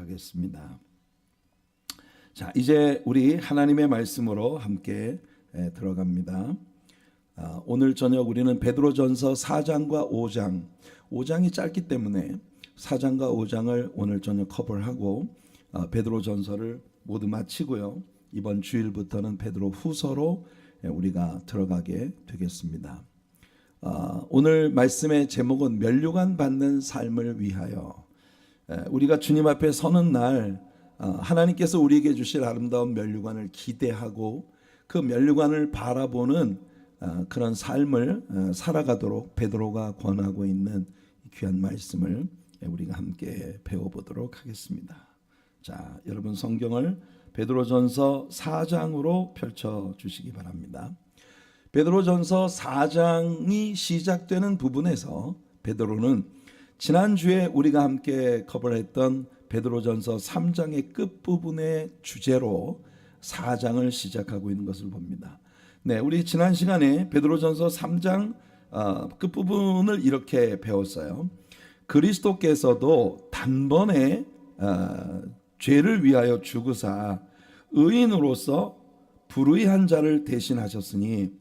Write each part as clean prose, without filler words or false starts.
하겠습니다. 자, 이제 우리 하나님의 말씀으로 함께 들어갑니다. 오늘 저녁 우리는 베드로전서 4장과 5장이 짧기 때문에 4장과 5장을 오늘 저녁 커버를 하고 베드로전서를 모두 마치고요. 이번 주일부터는 베드로 후서로 우리가 들어가게 되겠습니다. 오늘 말씀의 제목은 면류관 받는 삶을 위하여. 우리가 주님 앞에 서는 날 하나님께서 우리에게 주실 아름다운 면류관을 기대하고 그 면류관을 바라보는 그런 삶을 살아가도록 베드로가 권하고 있는 귀한 말씀을 우리가 함께 배워보도록 하겠습니다. 자, 여러분 성경을 베드로전서 4장으로 펼쳐주시기 바랍니다. 베드로전서 4장이 시작되는 부분에서 베드로는 지난주에 우리가 함께 커버했던 베드로전서 3장의 끝부분의 주제로 4장을 시작하고 있는 것을 봅니다. 네, 우리 지난 시간에 베드로전서 3장 끝부분을 이렇게 배웠어요. 그리스도께서도 단번에 죄를 위하여 죽으사 의인으로서 불의한 자를 대신하셨으니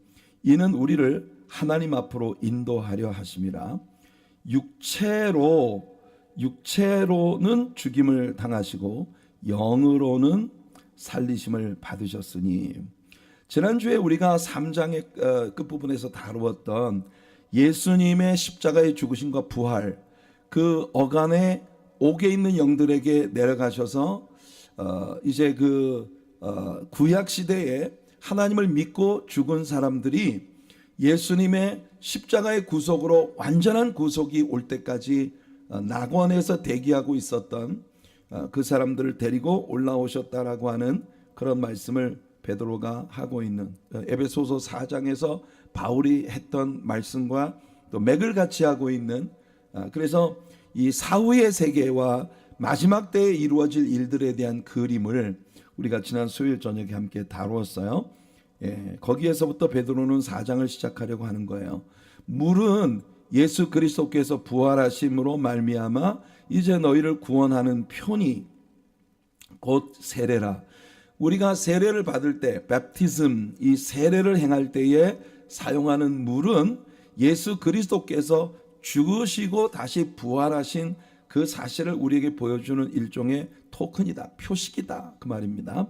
이는 우리를 하나님 앞으로 인도하려 하심이라. 육체로는 죽임을 당하시고 영으로는 살리심을 받으셨으니. 지난주에 우리가 3장의 끝부분에서 다루었던 예수님의 십자가의 죽으심과 부활, 그 어간에 옥에 있는 영들에게 내려가셔서 이제 구약 시대에 하나님을 믿고 죽은 사람들이 예수님의 십자가의 구속으로 완전한 구속이 올 때까지 낙원에서 대기하고 있었던 그 사람들을 데리고 올라오셨다라고 하는 그런 말씀을 베드로가 하고 있는 에베소서 4장에서 바울이 했던 말씀과 또 맥을 같이 하고 있는, 그래서 이 사후의 세계와 마지막 때에 이루어질 일들에 대한 그림을 우리가 지난 수요일 저녁에 함께 다루었어요. 거기에서부터 베드로는 4장을 시작하려고 하는 거예요. 물은 예수 그리스도께서 부활하심으로 말미암아 이제 너희를 구원하는 표니 곧 세례라. 우리가 세례를 받을 때 베프티즘, 이 세례를 행할 때에 사용하는 물은 예수 그리스도께서 죽으시고 다시 부활하신 그 사실을 우리에게 보여주는 일종의 토큰이다, 표식이다, 그 말입니다.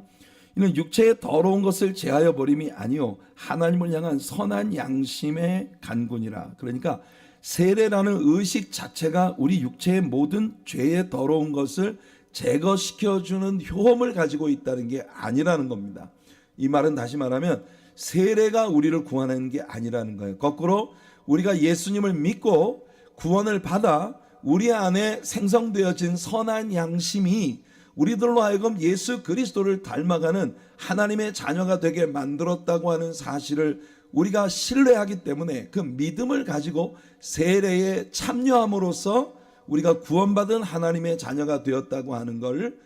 이는 육체의 더러운 것을 제하여 버림이 아니요 하나님을 향한 선한 양심의 간군이라. 그러니까 세례라는 의식 자체가 우리 육체의 모든 죄의 더러운 것을 제거시켜주는 효험을 가지고 있다는 게 아니라는 겁니다. 이 말은 다시 말하면 세례가 우리를 구원하는 게 아니라는 거예요. 거꾸로 우리가 예수님을 믿고 구원을 받아 우리 안에 생성되어진 선한 양심이 우리들로 하여금 예수 그리스도를 닮아가는 하나님의 자녀가 되게 만들었다고 하는 사실을 우리가 신뢰하기 때문에 그 믿음을 가지고 세례에 참여함으로써 우리가 구원받은 하나님의 자녀가 되었다고 하는 걸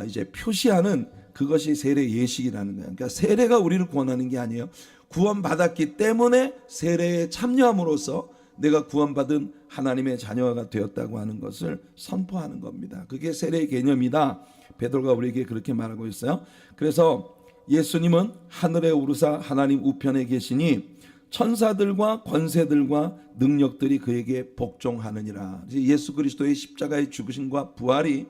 이제 표시하는 그것이 세례 예식이라는 거예요. 그러니까 세례가 우리를 구원하는 게 아니에요. 구원받았기 때문에 세례에 참여함으로써 내가 구원받은 하나님의 자녀가 되었다고 하는 것을 선포하는 겁니다. 그게 세례의 개념이다. 베드로가 우리에게 그렇게 말하고 있어요. 그래서 예수님은 하늘에 오르사 하나님 우편에 계시니 천사들과 권세들과 능력들이 그에게 복종하느니라. 예수 그리스도의 십자가의 죽으심과 부활이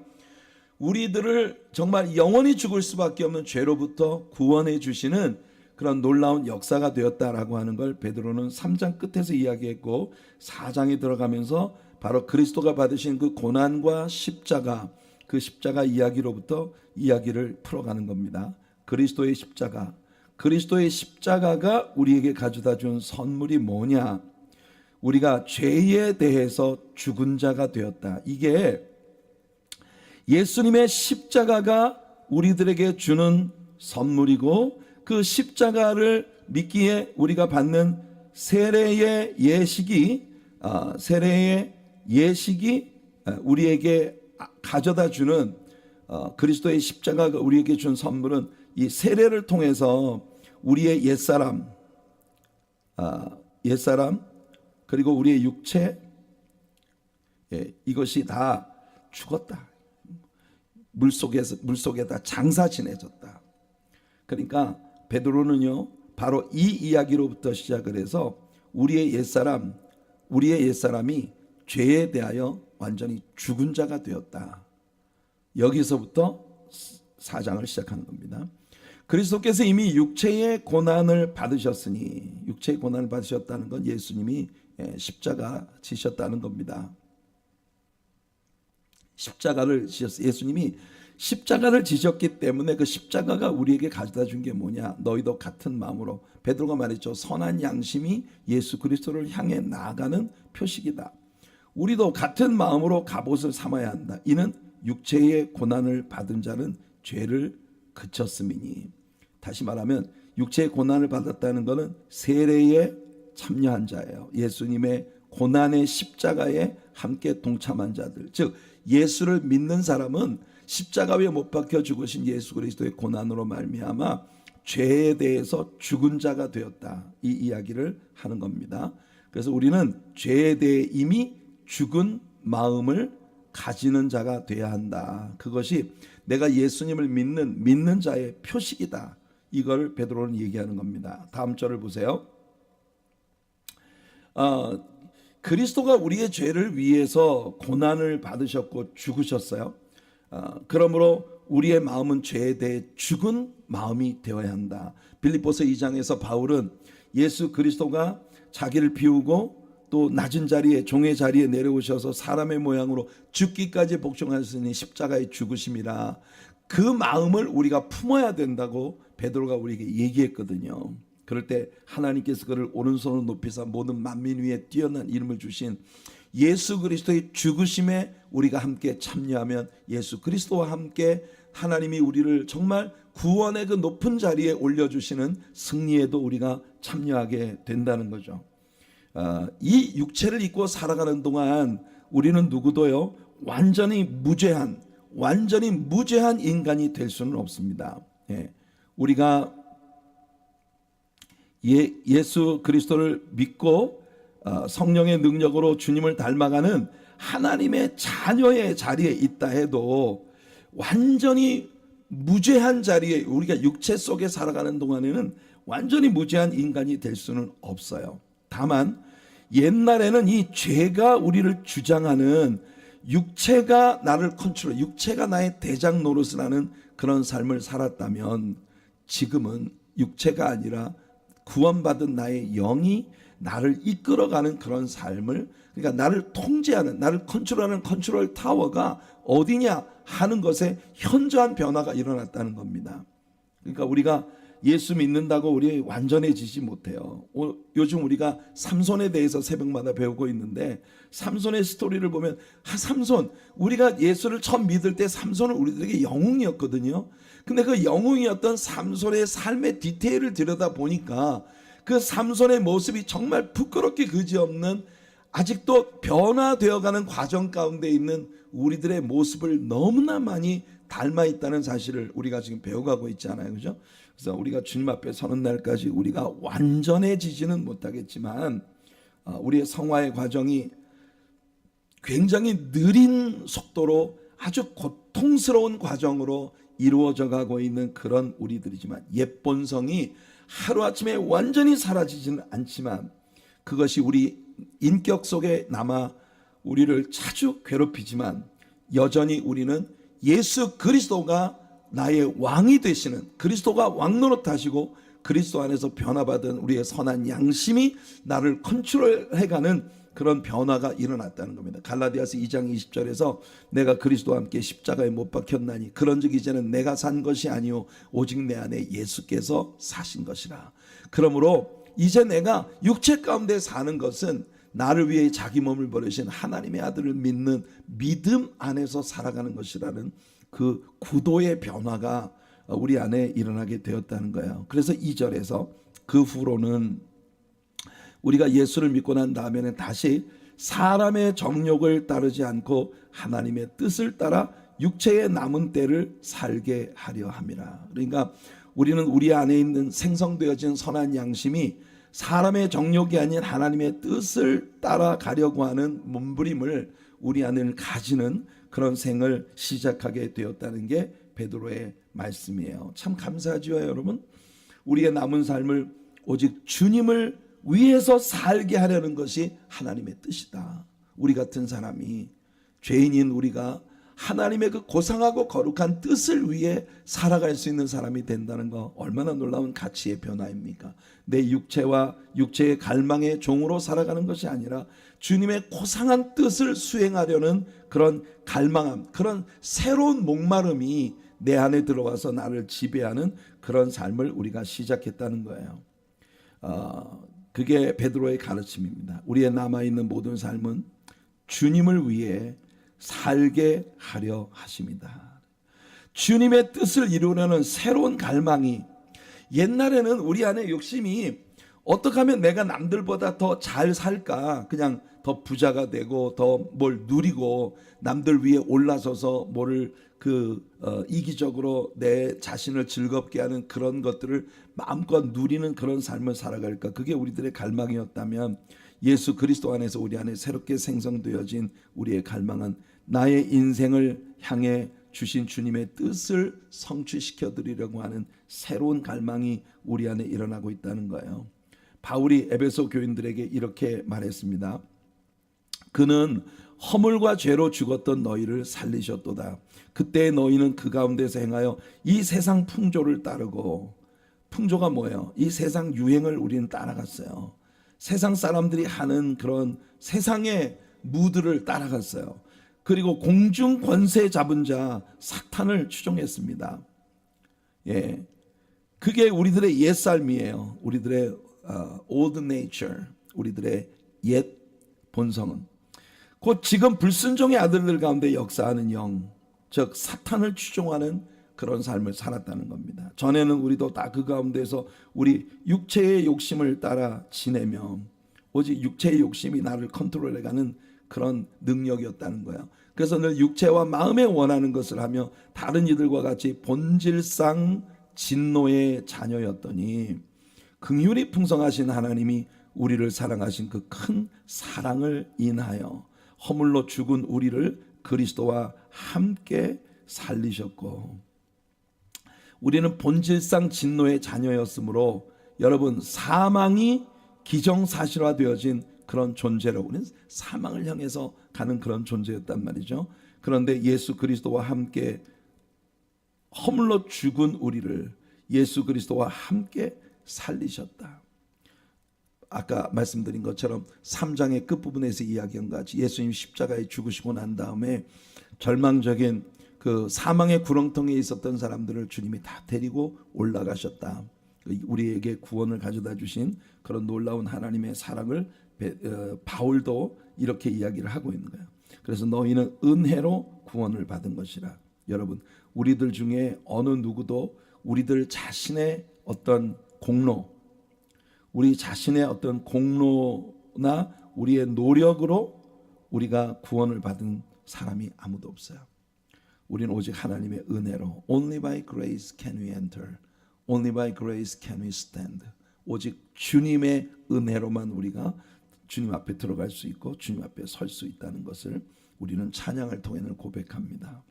우리들을 정말 영원히 죽을 수밖에 없는 죄로부터 구원해 주시는 그런 놀라운 역사가 되었다라고 하는 걸 베드로는 3장 끝에서 이야기했고 4장에 들어가면서 바로 그리스도가 받으신 그 고난과 십자가, 그 십자가 이야기로부터 이야기를 풀어가는 겁니다. 그리스도의 십자가, 그리스도의 십자가가 우리에게 가져다 준 선물이 뭐냐? 우리가 죄에 대해서 죽은 자가 되었다. 이게 예수님의 십자가가 우리들에게 주는 선물이고 그 십자가를 믿기에 우리가 받는 세례의 예식이 우리에게 가져다 주는 그리스도의 십자가가 우리에게 준 선물은 이 세례를 통해서 우리의 옛사람 그리고 우리의 육체 이것이 다 죽었다. 물속에다 장사 지내졌다. 그러니까 베드로는요, 바로 이 이야기로부터 시작을 해서 우리의 옛사람이 죄에 대하여 완전히 죽은 자가 되었다. 여기서부터 사장을 시작하는 겁니다. 그리스도께서 이미 육체의 고난을 받으셨으니, 육체의 고난을 받으셨다는 건 예수님이 십자가 지셨다는 겁니다. 예수님이 십자가를 지셨기 때문에 그 십자가가 우리에게 가져다 준 게 뭐냐? 너희도 같은 마음으로, 베드로가 말했죠. 선한 양심이 예수 그리스도를 향해 나아가는 표식이다. 우리도 같은 마음으로 갑옷을 삼아야 한다. 이는 육체의 고난을 받은 자는 죄를 그쳤음이니. 다시 말하면 육체의 고난을 받았다는 것은 세례에 참여한 자예요. 예수님의 고난의 십자가에 함께 동참한 자들, 즉 예수를 믿는 사람은 십자가 위에 못 박혀 죽으신 예수 그리스도의 고난으로 말미암아 죄에 대해서 죽은 자가 되었다. 이 이야기를 하는 겁니다. 그래서 우리는 죄에 대해 이미 죽은 마음을 가지는 자가 돼야 한다. 그것이 내가 예수님을 믿는 자의 표식이다. 이걸 베드로는 얘기하는 겁니다. 다음 절을 보세요. 그리스도가 우리의 죄를 위해서 고난을 받으셨고 죽으셨어요. 그러므로 우리의 마음은 죄에 대해 죽은 마음이 되어야 한다. 빌립보서 2장에서 바울은 예수 그리스도가 자기를 비우고 또 낮은 자리에, 종의 자리에 내려오셔서 사람의 모양으로 죽기까지 복종하셨으니 십자가의 죽으심이라, 그 마음을 우리가 품어야 된다고 베드로가 우리에게 얘기했거든요. 그럴 때 하나님께서 그를 오른손으로 높이사 모든 만민 위에 뛰어난 이름을 주신 예수 그리스도의 죽으심에 우리가 함께 참여하면 예수 그리스도와 함께 하나님이 우리를 정말 구원의 그 높은 자리에 올려주시는 승리에도 우리가 참여하게 된다는 거죠. 이 육체를 입고 살아가는 동안 우리는 누구도요 완전히 무죄한 인간이 될 수는 없습니다. 우리가 예수 그리스도를 믿고 성령의 능력으로 주님을 닮아가는 하나님의 자녀의 자리에 있다 해도 완전히 무죄한 자리에, 우리가 육체 속에 살아가는 동안에는 완전히 무죄한 인간이 될 수는 없어요. 다만 옛날에는 이 죄가 우리를 주장하는, 육체가 나를 컨트롤, 육체가 나의 대장 노릇을 하는 그런 삶을 살았다면 지금은 육체가 아니라 구원받은 나의 영이 나를 이끌어가는 그런 삶을, 그러니까 나를 통제하는, 나를 컨트롤하는 컨트롤 타워가 어디냐 하는 것에 현저한 변화가 일어났다는 겁니다. 그러니까 우리가 예수 믿는다고 우리 완전해지지 못해요. 요즘 우리가 삼손에 대해서 새벽마다 배우고 있는데, 삼손의 스토리를 보면 삼손, 우리가 예수를 처음 믿을 때 삼손은 우리들에게 영웅이었거든요. 근데 그 영웅이었던 삼손의 삶의 디테일을 들여다보니까 그 삼손의 모습이 정말 부끄럽게 그지없는, 아직도 변화되어가는 과정 가운데 있는 우리들의 모습을 너무나 많이 닮아 있다는 사실을 우리가 지금 배워가고 있잖아요. 그죠? 그래서 우리가 주님 앞에 서는 날까지 우리가 완전해지지는 못하겠지만 우리의 성화의 과정이 굉장히 느린 속도로 아주 고통스러운 과정으로 이루어져 가고 있는 그런 우리들이지만, 옛 본성이 하루아침에 완전히 사라지지는 않지만 그것이 우리 인격 속에 남아 우리를 자주 괴롭히지만, 여전히 우리는 예수 그리스도가 나의 왕이 되시는, 그리스도가 왕노릇하시고 그리스도 안에서 변화받은 우리의 선한 양심이 나를 컨트롤해가는 그런 변화가 일어났다는 겁니다. 갈라디아서 2장 20절에서 내가 그리스도와 함께 십자가에 못 박혔나니 그런즉 이제는 내가 산 것이 아니요 오직 내 안에 예수께서 사신 것이라. 그러므로 이제 내가 육체 가운데 사는 것은 나를 위해 자기 몸을 버리신 하나님의 아들을 믿는 믿음 안에서 살아가는 것이라는 그 구도의 변화가 우리 안에 일어나게 되었다는 거예요. 그래서 2절에서 그 후로는 우리가 예수를 믿고 난 다음에는 다시 사람의 정욕을 따르지 않고 하나님의 뜻을 따라 육체의 남은 때를 살게 하려 함이라. 그러니까 우리는 우리 안에 있는 생성되어진 선한 양심이 사람의 정욕이 아닌 하나님의 뜻을 따라가려고 하는 몸부림을 우리 안에 가지는 그런 생을 시작하게 되었다는 게 베드로의 말씀이에요. 참 감사하죠, 여러분. 우리의 남은 삶을 오직 주님을 위해서 살게 하려는 것이 하나님의 뜻이다. 우리 같은 사람이, 죄인인 우리가 하나님의 그 고상하고 거룩한 뜻을 위해 살아갈 수 있는 사람이 된다는 거 얼마나 놀라운 가치의 변화입니까? 내 육체와 육체의 갈망의 종으로 살아가는 것이 아니라 주님의 고상한 뜻을 수행하려는 그런 갈망함, 그런 새로운 목마름이 내 안에 들어와서 나를 지배하는 그런 삶을 우리가 시작했다는 거예요. 그게 베드로의 가르침입니다. 우리의 남아있는 모든 삶은 주님을 위해 살게 하려 하십니다. 주님의 뜻을 이루려는 새로운 갈망이, 옛날에는 우리 안에 욕심이 어떻게 하면 내가 남들보다 더 잘 살까, 그냥 더 부자가 되고 더 뭘 누리고 남들 위에 올라서서 뭐를 이기적으로 내 자신을 즐겁게 하는 그런 것들을 마음껏 누리는 그런 삶을 살아갈까, 그게 우리들의 갈망이었다면, 예수 그리스도 안에서 우리 안에 새롭게 생성되어진 우리의 갈망은 나의 인생을 향해 주신 주님의 뜻을 성취시켜 드리려고 하는 새로운 갈망이 우리 안에 일어나고 있다는 거예요. 바울이 에베소 교인들에게 이렇게 말했습니다. 그는 허물과 죄로 죽었던 너희를 살리셨도다. 그때 너희는 그 가운데서 행하여 이 세상 풍조를 따르고, 풍조가 뭐예요? 이 세상 유행을 우리는 따라갔어요. 세상 사람들이 하는 그런 세상의 무드를 따라갔어요. 그리고 공중 권세 잡은 자 사탄을 추종했습니다. 예, 그게 우리들의 옛 삶이에요. 우리들의 old nature, 우리들의 옛 본성은 곧 지금 불순종의 아들들 가운데 역사하는 영, 즉 사탄을 추종하는 그런 삶을 살았다는 겁니다. 전에는 우리도 다 그 가운데서 우리 육체의 욕심을 따라 지내며 오직 육체의 욕심이 나를 컨트롤해가는 그런 능력이었다는 거예요. 그래서 늘 육체와 마음에 원하는 것을 하며 다른 이들과 같이 본질상 진노의 자녀였더니 긍휼이 풍성하신 하나님이 우리를 사랑하신 그 큰 사랑을 인하여 허물로 죽은 우리를 그리스도와 함께 살리셨고, 우리는 본질상 진노의 자녀였으므로 여러분, 사망이 기정사실화되어진 그런 존재로, 우리는 사망을 향해서 가는 그런 존재였단 말이죠. 그런데 예수 그리스도와 함께 허물로 죽은 우리를 예수 그리스도와 함께 살리셨다. 아까 말씀드린 것처럼 3장의 끝부분에서 이야기한 것 같이 예수님 십자가에 죽으시고 난 다음에 절망적인 그 사망의 구렁텅이에 있었던 사람들을 주님이 다 데리고 올라가셨다. 우리에게 구원을 가져다 주신 그런 놀라운 하나님의 사랑을 바울도 이렇게 이야기를 하고 있는 거예요. 그래서 너희는 은혜로 구원을 받은 것이라. 여러분, 우리들 중에 어느 누구도 우리들 자신의 어떤 공로, 우리 자신의 어떤 공로나 우리의 노력으로 우리가 구원을 받은 사람이 아무도 없어요. 우리는 오직 하나님의 은혜로, Only by grace can we enter. Only by grace can we stand. 오직 주님의 은혜로만 우리가 주님 앞에 들어갈 수 있고 주님 앞에 설 수 있다는 것을 우리는 찬양을 통해서 고백합니다.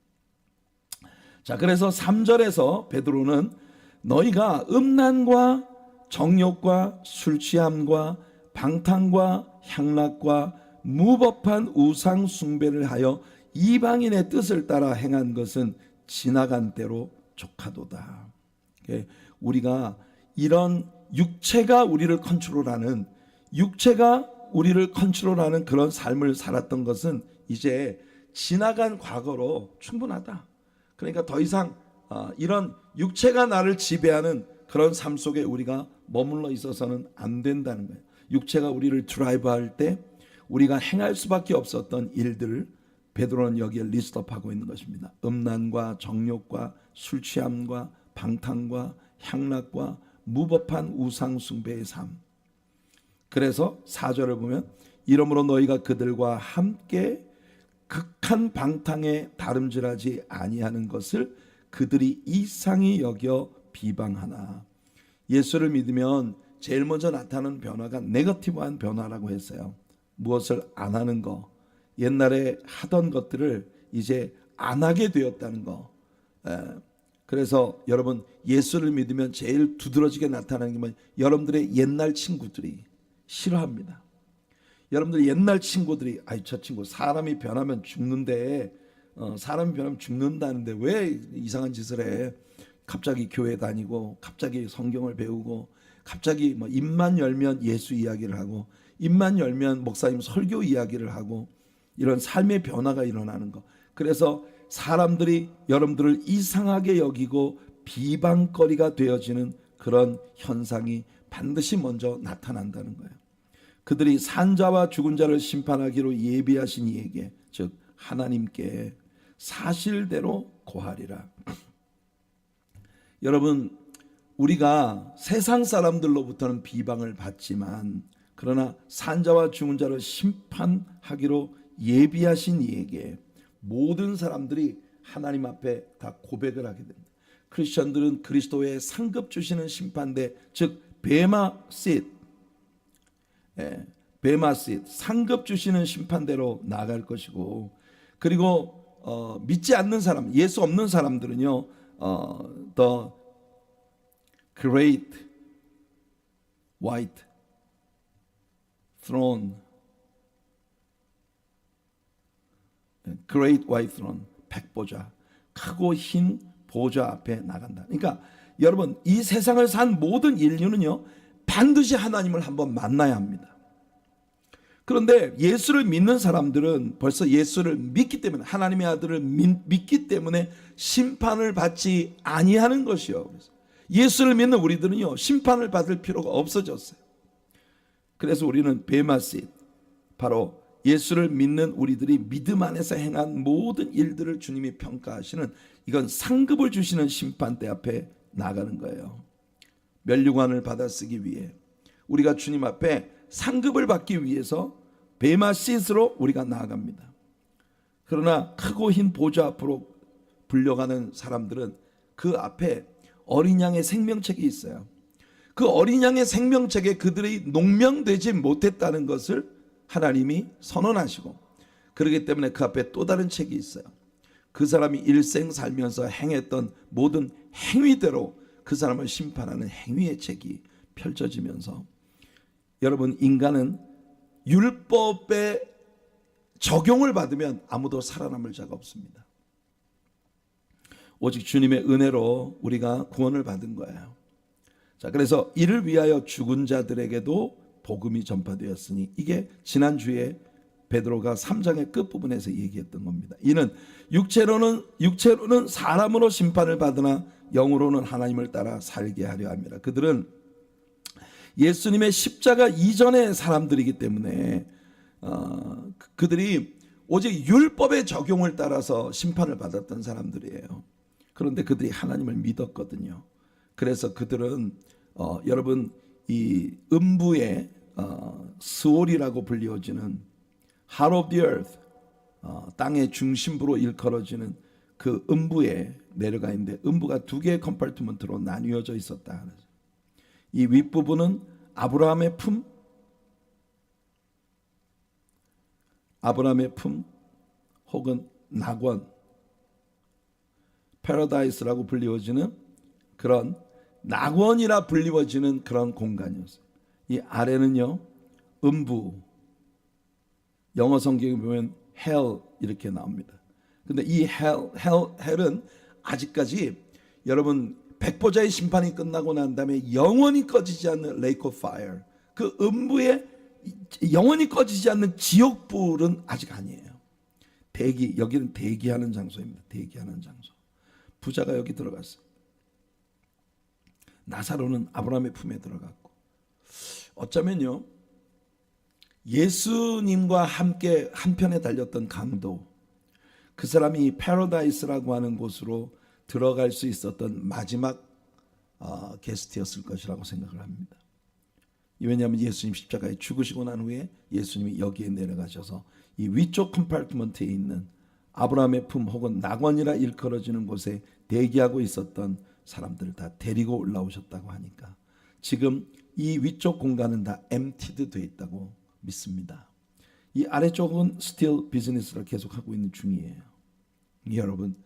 자, 그래서 3절에서 베드로는 너희가 음란과 정욕과 술취함과 방탕과 향락과 무법한 우상 숭배를 하여 이방인의 뜻을 따라 행한 것은 지나간 때로 족하도다. 우리가 이런 육체가 우리를 컨트롤하는 그런 삶을 살았던 것은 이제 지나간 과거로 충분하다. 그러니까 더 이상 이런 육체가 나를 지배하는 그런 삶 속에 우리가 머물러 있어서는 안 된다는 거예요. 육체가 우리를 드라이브할 때 우리가 행할 수밖에 없었던 일들을 베드로는 여기에 리스트업하고 있는 것입니다. 음란과 정욕과 술취함과 방탕과 향락과 무법한 우상 숭배의 삶. 그래서 4절을 보면 이러므로 너희가 그들과 함께 극한 방탕에 다름질하지 아니하는 것을 그들이 이상히 여겨 비방하나. 예수를 믿으면 제일 먼저 나타나는 변화가 네거티브한 변화라고 했어요. 무엇을 안 하는 거, 옛날에 하던 것들을 이제 안 하게 되었다는 거. 그래서 여러분 예수를 믿으면 제일 두드러지게 나타나는 게 뭐냐? 여러분들의 옛날 친구들이 싫어합니다. 여러분들 옛날 친구들이 아이 저 친구 사람이 변하면 죽는데 사람이 변하면 죽는다는데 왜 이상한 짓을 해? 갑자기 교회 다니고 갑자기 성경을 배우고 갑자기 뭐 입만 열면 예수 이야기를 하고 입만 열면 목사님 설교 이야기를 하고 이런 삶의 변화가 일어나는 거. 그래서 사람들이 여러분들을 이상하게 여기고 비방거리가 되어지는 그런 현상이 반드시 먼저 나타난다는 거예요. 그들이 산자와 죽은 자를 심판하기로 예비하신 이에게 즉 하나님께 사실대로 고하리라. 여러분 우리가 세상 사람들로부터는 비방을 받지만 그러나 산자와 죽은 자를 심판하기로 예비하신 이에게 모든 사람들이 하나님 앞에 다 고백을 하게 됩니다. 크리스천들은 그리스도의 상급 주시는 심판대 즉 베마 씰 베마 씰 상급 주시는 심판대로 나아갈 것이고 그리고 믿지 않는 사람 예수 없는 사람들은요 the great white throne Great White Throne, 백보좌, 크고 흰 보좌 앞에 나간다. 그러니까 여러분 이 세상을 산 모든 인류는요 반드시 하나님을 한번 만나야 합니다. 그런데 예수를 믿는 사람들은 벌써 예수를 믿기 때문에 하나님의 아들을 믿기 때문에 심판을 받지 아니하는 것이요. 그래서 예수를 믿는 우리들은요 심판을 받을 필요가 없어졌어요. 그래서 우리는 베마시 바로 예수를 믿는 우리들이 믿음 안에서 행한 모든 일들을 주님이 평가하시는 이건 상급을 주시는 심판대 앞에 나가는 거예요. 면류관을 받아쓰기 위해 우리가 주님 앞에 상급을 받기 위해서 베마시스로 우리가 나아갑니다. 그러나 크고 흰 보좌 앞으로 불려가는 사람들은 그 앞에 어린 양의 생명책이 있어요. 그 어린 양의 생명책에 그들이 농명되지 못했다는 것을 하나님이 선언하시고 그렇기 때문에 그 앞에 또 다른 책이 있어요. 그 사람이 일생 살면서 행했던 모든 행위대로 그 사람을 심판하는 행위의 책이 펼쳐지면서 여러분 인간은 율법의 적용을 받으면 아무도 살아남을 자가 없습니다. 오직 주님의 은혜로 우리가 구원을 받은 거예요. 자, 그래서 이를 위하여 죽은 자들에게도 복음이 전파되었으니 이게 지난주에 베드로가 3장의 끝부분에서 얘기했던 겁니다. 이는 육체로는 사람으로 심판을 받으나 영으로는 하나님을 따라 살게 하려 합니다. 그들은 예수님의 십자가 이전의 사람들이기 때문에 그들이 오직 율법의 적용을 따라서 심판을 받았던 사람들이에요. 그런데 그들이 하나님을 믿었거든요. 그래서 그들은 여러분 이 음부의 스올이라고 불리워지는 Heart of the Earth 땅의 중심부로 일컬어지는 그 음부에 내려가 있는데 음부가 두 개의 컴파트먼트로 나뉘어져 있었다. 이 윗부분은 아브라함의 품 혹은 낙원 패러다이스라고 불리워지는 그런 낙원이라 불리워지는 그런 공간이었어요. 이 아래는요 음부 영어 성경에 보면 hell 이렇게 나옵니다. 근데 이 hell은 아직까지 여러분 백보자의 심판이 끝나고 난 다음에 영원히 꺼지지 않는 lake of fire 그 음부에 영원히 꺼지지 않는 지옥불은 아직 아니에요. 여기는 대기하는 장소입니다. 대기하는 장소. 부자가 여기 들어갔어요. 나사로는 아브라함의 품에 들어갔고 어쩌면요 예수님과 함께 한편에 달렸던 강도 그 사람이 패러다이스라고 하는 곳으로 들어갈 수 있었던 마지막 게스트였을 것이라고 생각을 합니다. 왜냐하면 예수님 십자가에 죽으시고 난 후에 예수님이 여기에 내려가셔서 이 위쪽 컴파트먼트에 있는 아브라함의 품 혹은 낙원이라 일컬어지는 곳에 대기하고 있었던 사람들을 다 데리고 올라오셨다고 하니까 지금 이 위쪽 공간은 다 emptied 돼 있다고 믿습니다. 이 아래쪽은 still 비즈니스를 계속하고 있는 중이에요. 여러분,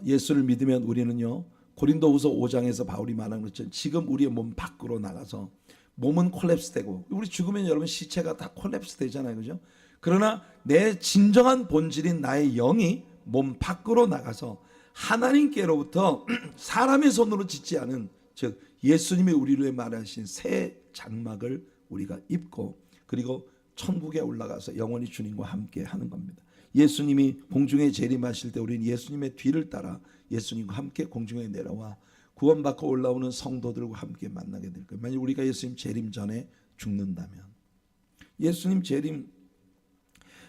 예수를 믿으면 우리는요, 고린도후서 5장에서 바울이 말한 것처럼 지금 우리의 몸 밖으로 나가서 몸은 콜랩스되고, 우리 죽으면 여러분 시체가 다 콜랩스 되잖아요, 그죠? 그러나 내 진정한 본질인 나의 영이 몸 밖으로 나가서 하나님께로부터 사람의 손으로 짓지 않은, 즉 예수님이 우리를 말하신 새 장막을 우리가 입고, 그리고 천국에 올라가서 영원히 주님과 함께 하는 겁니다. 예수님이 공중에 재림하실 때 우리는 예수님의 뒤를 따라 예수님과 함께 공중에 내려와 구원받고 올라오는 성도들과 함께 만나게 될 거예요. 만약 우리가 예수님 재림 전에 죽는다면, 예수님 재림,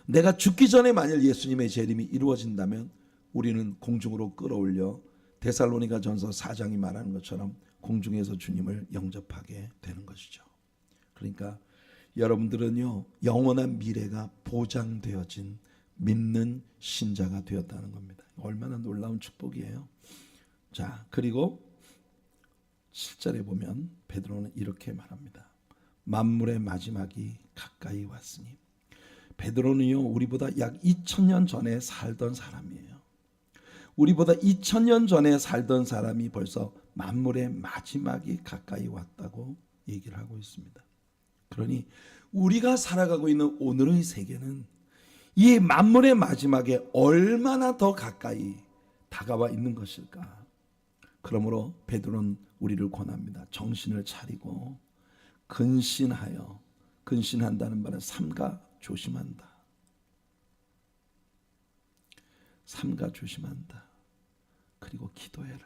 내가 죽기 전에 만일 예수님의 재림이 이루어진다면 우리는 공중으로 끌어올려 데살로니가 전서 4장이 말하는 것처럼 공중에서 주님을 영접하게 되는 것이죠. 그러니까 여러분들은요, 영원한 미래가 보장되어진 믿는 신자가 되었다는 겁니다. 얼마나 놀라운 축복이에요. 자, 그리고 7절에 보면 베드로는 이렇게 말합니다. 만물의 마지막이 가까이 왔으니. 베드로는요, 우리보다 약 2000년 전에 살던 사람이에요. 우리보다 2000년 전에 살던 사람이 벌써 만물의 마지막이 가까이 왔다고 얘기를 하고 있습니다. 그러니 우리가 살아가고 있는 오늘의 세계는 이 만물의 마지막에 얼마나 더 가까이 다가와 있는 것일까? 그러므로 베드로는 우리를 권합니다. 정신을 차리고 근신하여, 근신한다는 말은 삼가 조심한다. 삼가 조심한다. 그리고 기도해라.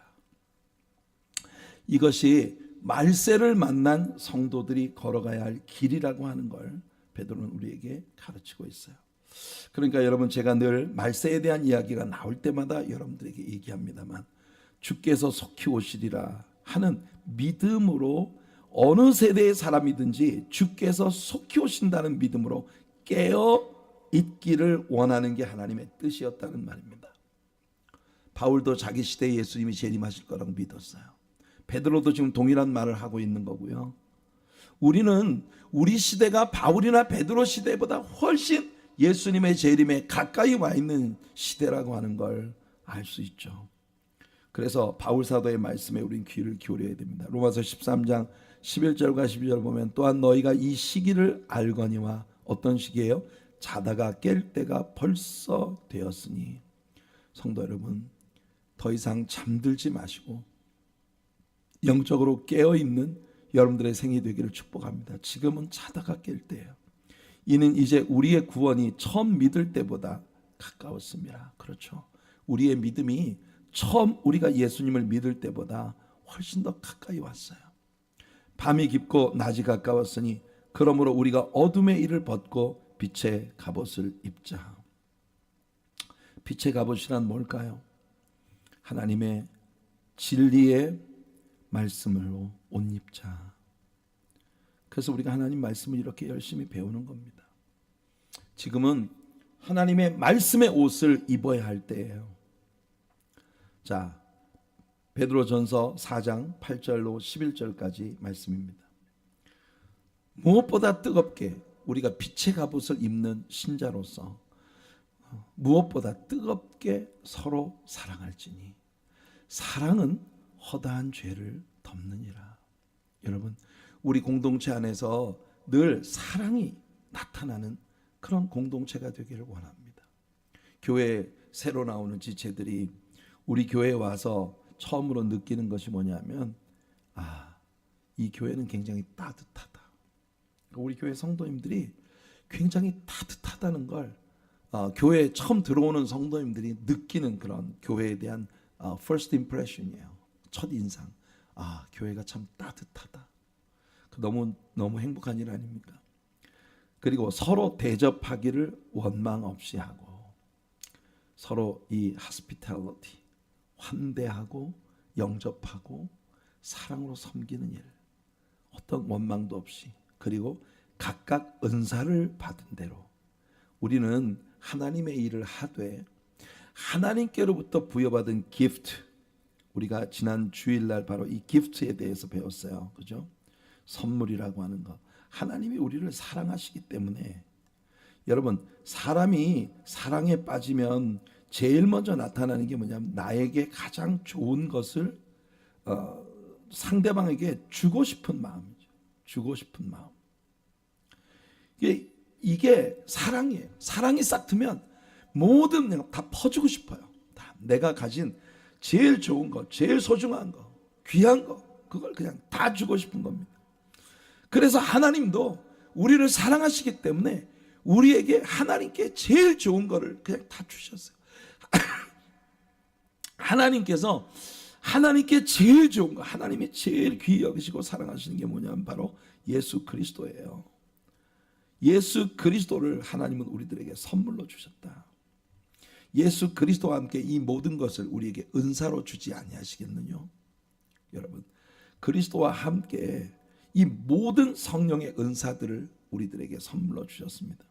이것이 말세를 만난 성도들이 걸어가야 할 길이라고 하는 걸 베드로는 우리에게 가르치고 있어요. 그러니까 여러분, 제가 늘 말세에 대한 이야기가 나올 때마다 여러분들에게 얘기합니다만, 주께서 속히 오시리라 하는 믿음으로, 어느 세대의 사람이든지 주께서 속히 오신다는 믿음으로 깨어 있기를 원하는 게 하나님의 뜻이었다는 말입니다. 바울도 자기 시대에 예수님이 재림하실 거라고 믿었어요. 베드로도 지금 동일한 말을 하고 있는 거고요. 우리는 우리 시대가 바울이나 베드로 시대보다 훨씬 예수님의 재림에 가까이 와 있는 시대라고 하는 걸 알 수 있죠. 그래서 바울 사도의 말씀에 우린 귀를 기울여야 됩니다. 로마서 13장 11절과 12절 보면, 또한 너희가 이 시기를 알거니와, 어떤 시기예요? 자다가 깰 때가 벌써 되었으니. 성도 여러분, 더 이상 잠들지 마시고 영적으로 깨어있는 여러분들의 생이 되기를 축복합니다. 지금은 자다가 깰 때예요. 이는 이제 우리의 구원이 처음 믿을 때보다 가까웠습니다. 그렇죠. 우리의 믿음이 처음 우리가 예수님을 믿을 때보다 훨씬 더 가까이 왔어요. 밤이 깊고 낮이 가까웠으니 그러므로 우리가 어둠의 일을 벗고 빛의 갑옷을 입자. 빛의 갑옷이란 뭘까요? 하나님의 진리의 말씀으로 옷 입자. 그래서 우리가 하나님 말씀을 이렇게 열심히 배우는 겁니다. 지금은 하나님의 말씀의 옷을 입어야 할 때예요. 자, 베드로전서 4장 8절로 11절까지 말씀입니다. 무엇보다 뜨겁게 우리가 빛의 갑옷을 입는 신자로서 무엇보다 뜨겁게 서로 사랑할지니 사랑은 허다한 죄를 덮느니라. 여러분, 우리 공동체 안에서 늘 사랑이 나타나는 그런 공동체가 되기를 원합니다. 교회에 새로 나오는 지체들이 우리 교회에 와서 처음으로 느끼는 것이 뭐냐면, 이 교회는 굉장히 따뜻하다. 우리 교회 성도님들이 굉장히 따뜻하다는 걸 교회에 처음 들어오는 성도님들이 느끼는 그런 교회에 대한 first impression이에요. 첫 인상. 교회가 참 따뜻하다. 너무 행복한 일 아닙니까? 그리고 서로 대접하기를 원망 없이 하고, 서로 이 hospitality, 환대하고 영접하고 사랑으로 섬기는 일, 어떤 원망도 없이, 그리고 각각 은사를 받은 대로 우리는 하나님의 일을 하되 하나님께로부터 부여받은 기프트, 우리가 지난 주일날 바로 이 기프트에 대해서 배웠어요. 그죠? 선물이라고 하는 것. 하나님이 우리를 사랑하시기 때문에, 여러분, 사람이 사랑에 빠지면 제일 먼저 나타나는 게 뭐냐면 나에게 가장 좋은 것을 상대방에게 주고 싶은 마음이죠. 주고 싶은 마음. 이게 사랑이에요. 사랑이 싹 트면 모든 그냥 다 퍼주고 싶어요. 다 내가 가진 제일 좋은 거, 제일 소중한 거, 귀한 거, 그걸 그냥 다 주고 싶은 겁니다. 그래서 하나님도 우리를 사랑하시기 때문에 우리에게 하나님께 제일 좋은 거를 그냥 다 주셨어요. 하나님께서 하나님께 제일 좋은 거, 하나님이 제일 귀히 여기시고 사랑하시는 게 뭐냐면 바로 예수 그리스도예요. 예수 그리스도를 하나님은 우리들에게 선물로 주셨다. 예수 그리스도와 함께 이 모든 것을 우리에게 은사로 주지 아니하시겠느냐? 여러분, 그리스도와 함께 이 모든 성령의 은사들을 우리들에게 선물로 주셨습니다.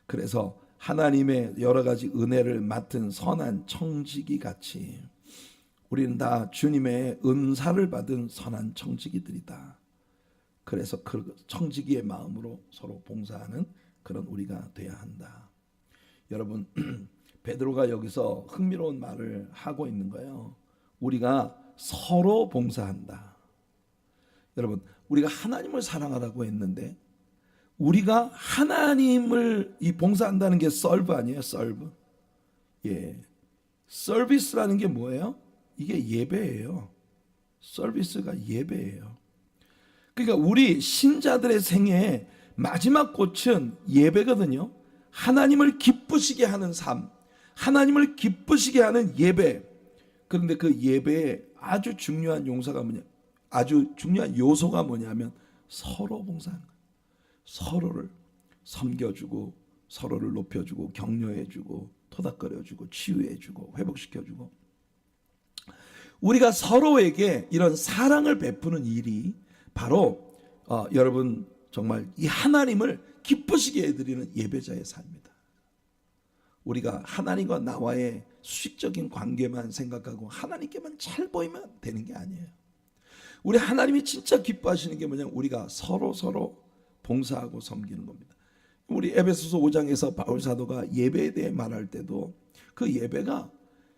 그래서 하나님의 여러 가지 은혜를 맡은 선한 청지기 같이 우리는 다 주님의 은사를 받은 선한 청지기들이다. 그래서 그 청지기의 마음으로 서로 봉사하는 그런 우리가 돼야 한다. 여러분, 베드로가 여기서 흥미로운 말을 하고 있는 거예요. 우리가 서로 봉사한다. 여러분, 우리가 하나님을 사랑하라고 했는데 우리가 하나님을 이 봉사한다는 게 serve 아니에요? serve. 예. 서비스라는 게 뭐예요? 이게 예배예요. 서비스가 예배예요. 그러니까 우리 신자들의 생애의 마지막 꽃은 예배거든요. 하나님을 기쁘시게 하는 삶, 하나님을 기쁘시게 하는 예배. 그런데 그 예배에 아주 중요한 용사가 뭐냐? 아주 중요한 요소가 뭐냐면 서로 봉사하는 거예요. 서로를 섬겨주고 서로를 높여주고 격려해주고 토닥거려주고 치유해주고 회복시켜주고 우리가 서로에게 이런 사랑을 베푸는 일이 바로 여러분 정말 이 하나님을 기쁘시게 해드리는 예배자의 삶이다. 우리가 하나님과 나와의 수식적인 관계만 생각하고 하나님께만 잘 보이면 되는 게 아니에요. 우리 하나님이 진짜 기뻐하시는 게 뭐냐면 우리가 서로 봉사하고 섬기는 겁니다. 우리 에베소서 5장에서 바울 사도가 예배에 대해 말할 때도 그 예배가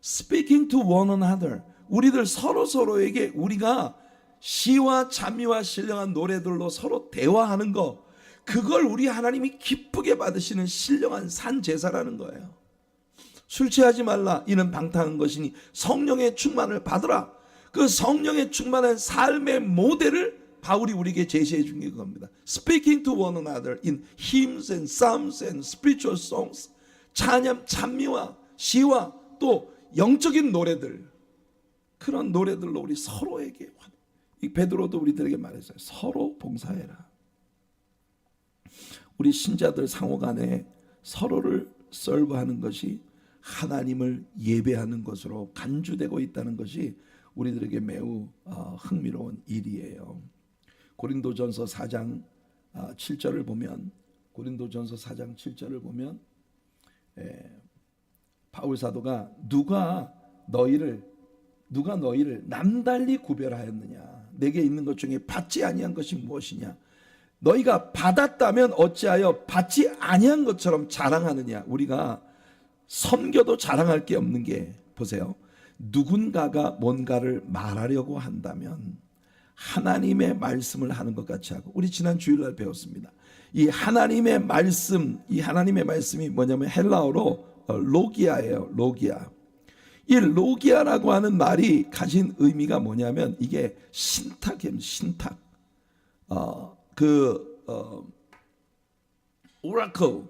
speaking to one another, 우리들 서로에게 우리가 시와 찬미와 신령한 노래들로 서로 대화하는 거, 그걸 우리 하나님이 기쁘게 받으시는 신령한 산 제사라는 거예요. 술 취하지 말라, 이는 방탕한 것이니 성령의 충만을 받으라. 그 성령의 충만한 삶의 모델을 바울이 우리에게 제시해 준 게 그겁니다. Speaking to one another in hymns and psalms and spiritual songs. 찬양, 찬미와 시와 또 영적인 노래들, 그런 노래들로 우리 서로에게, 이 베드로도 우리들에게 말했어요. 서로 봉사해라. 우리 신자들 상호 간에 서로를 서브하는 것이 하나님을 예배하는 것으로 간주되고 있다는 것이 우리들에게 매우 흥미로운 일이에요. 고린도전서 4장 7절을 보면, 고린도전서 4장 7절을 보면 바울 사도가 누가 너희를 남달리 구별하였느냐? 내게 있는 것 중에 받지 아니한 것이 무엇이냐? 너희가 받았다면 어찌하여 받지 아니한 것처럼 자랑하느냐? 우리가 섬겨도 자랑할 게 없는 게, 보세요. 누군가가 뭔가를 말하려고 한다면 하나님의 말씀을 하는 것 같이 하고, 우리 지난 주일날 배웠습니다. 이 하나님의 말씀이 뭐냐면 헬라어로 로기아예요. 로기아. 이 로기아라고 하는 말이 가진 의미가 뭐냐면 이게 신탁이에요. 신탁. Oracle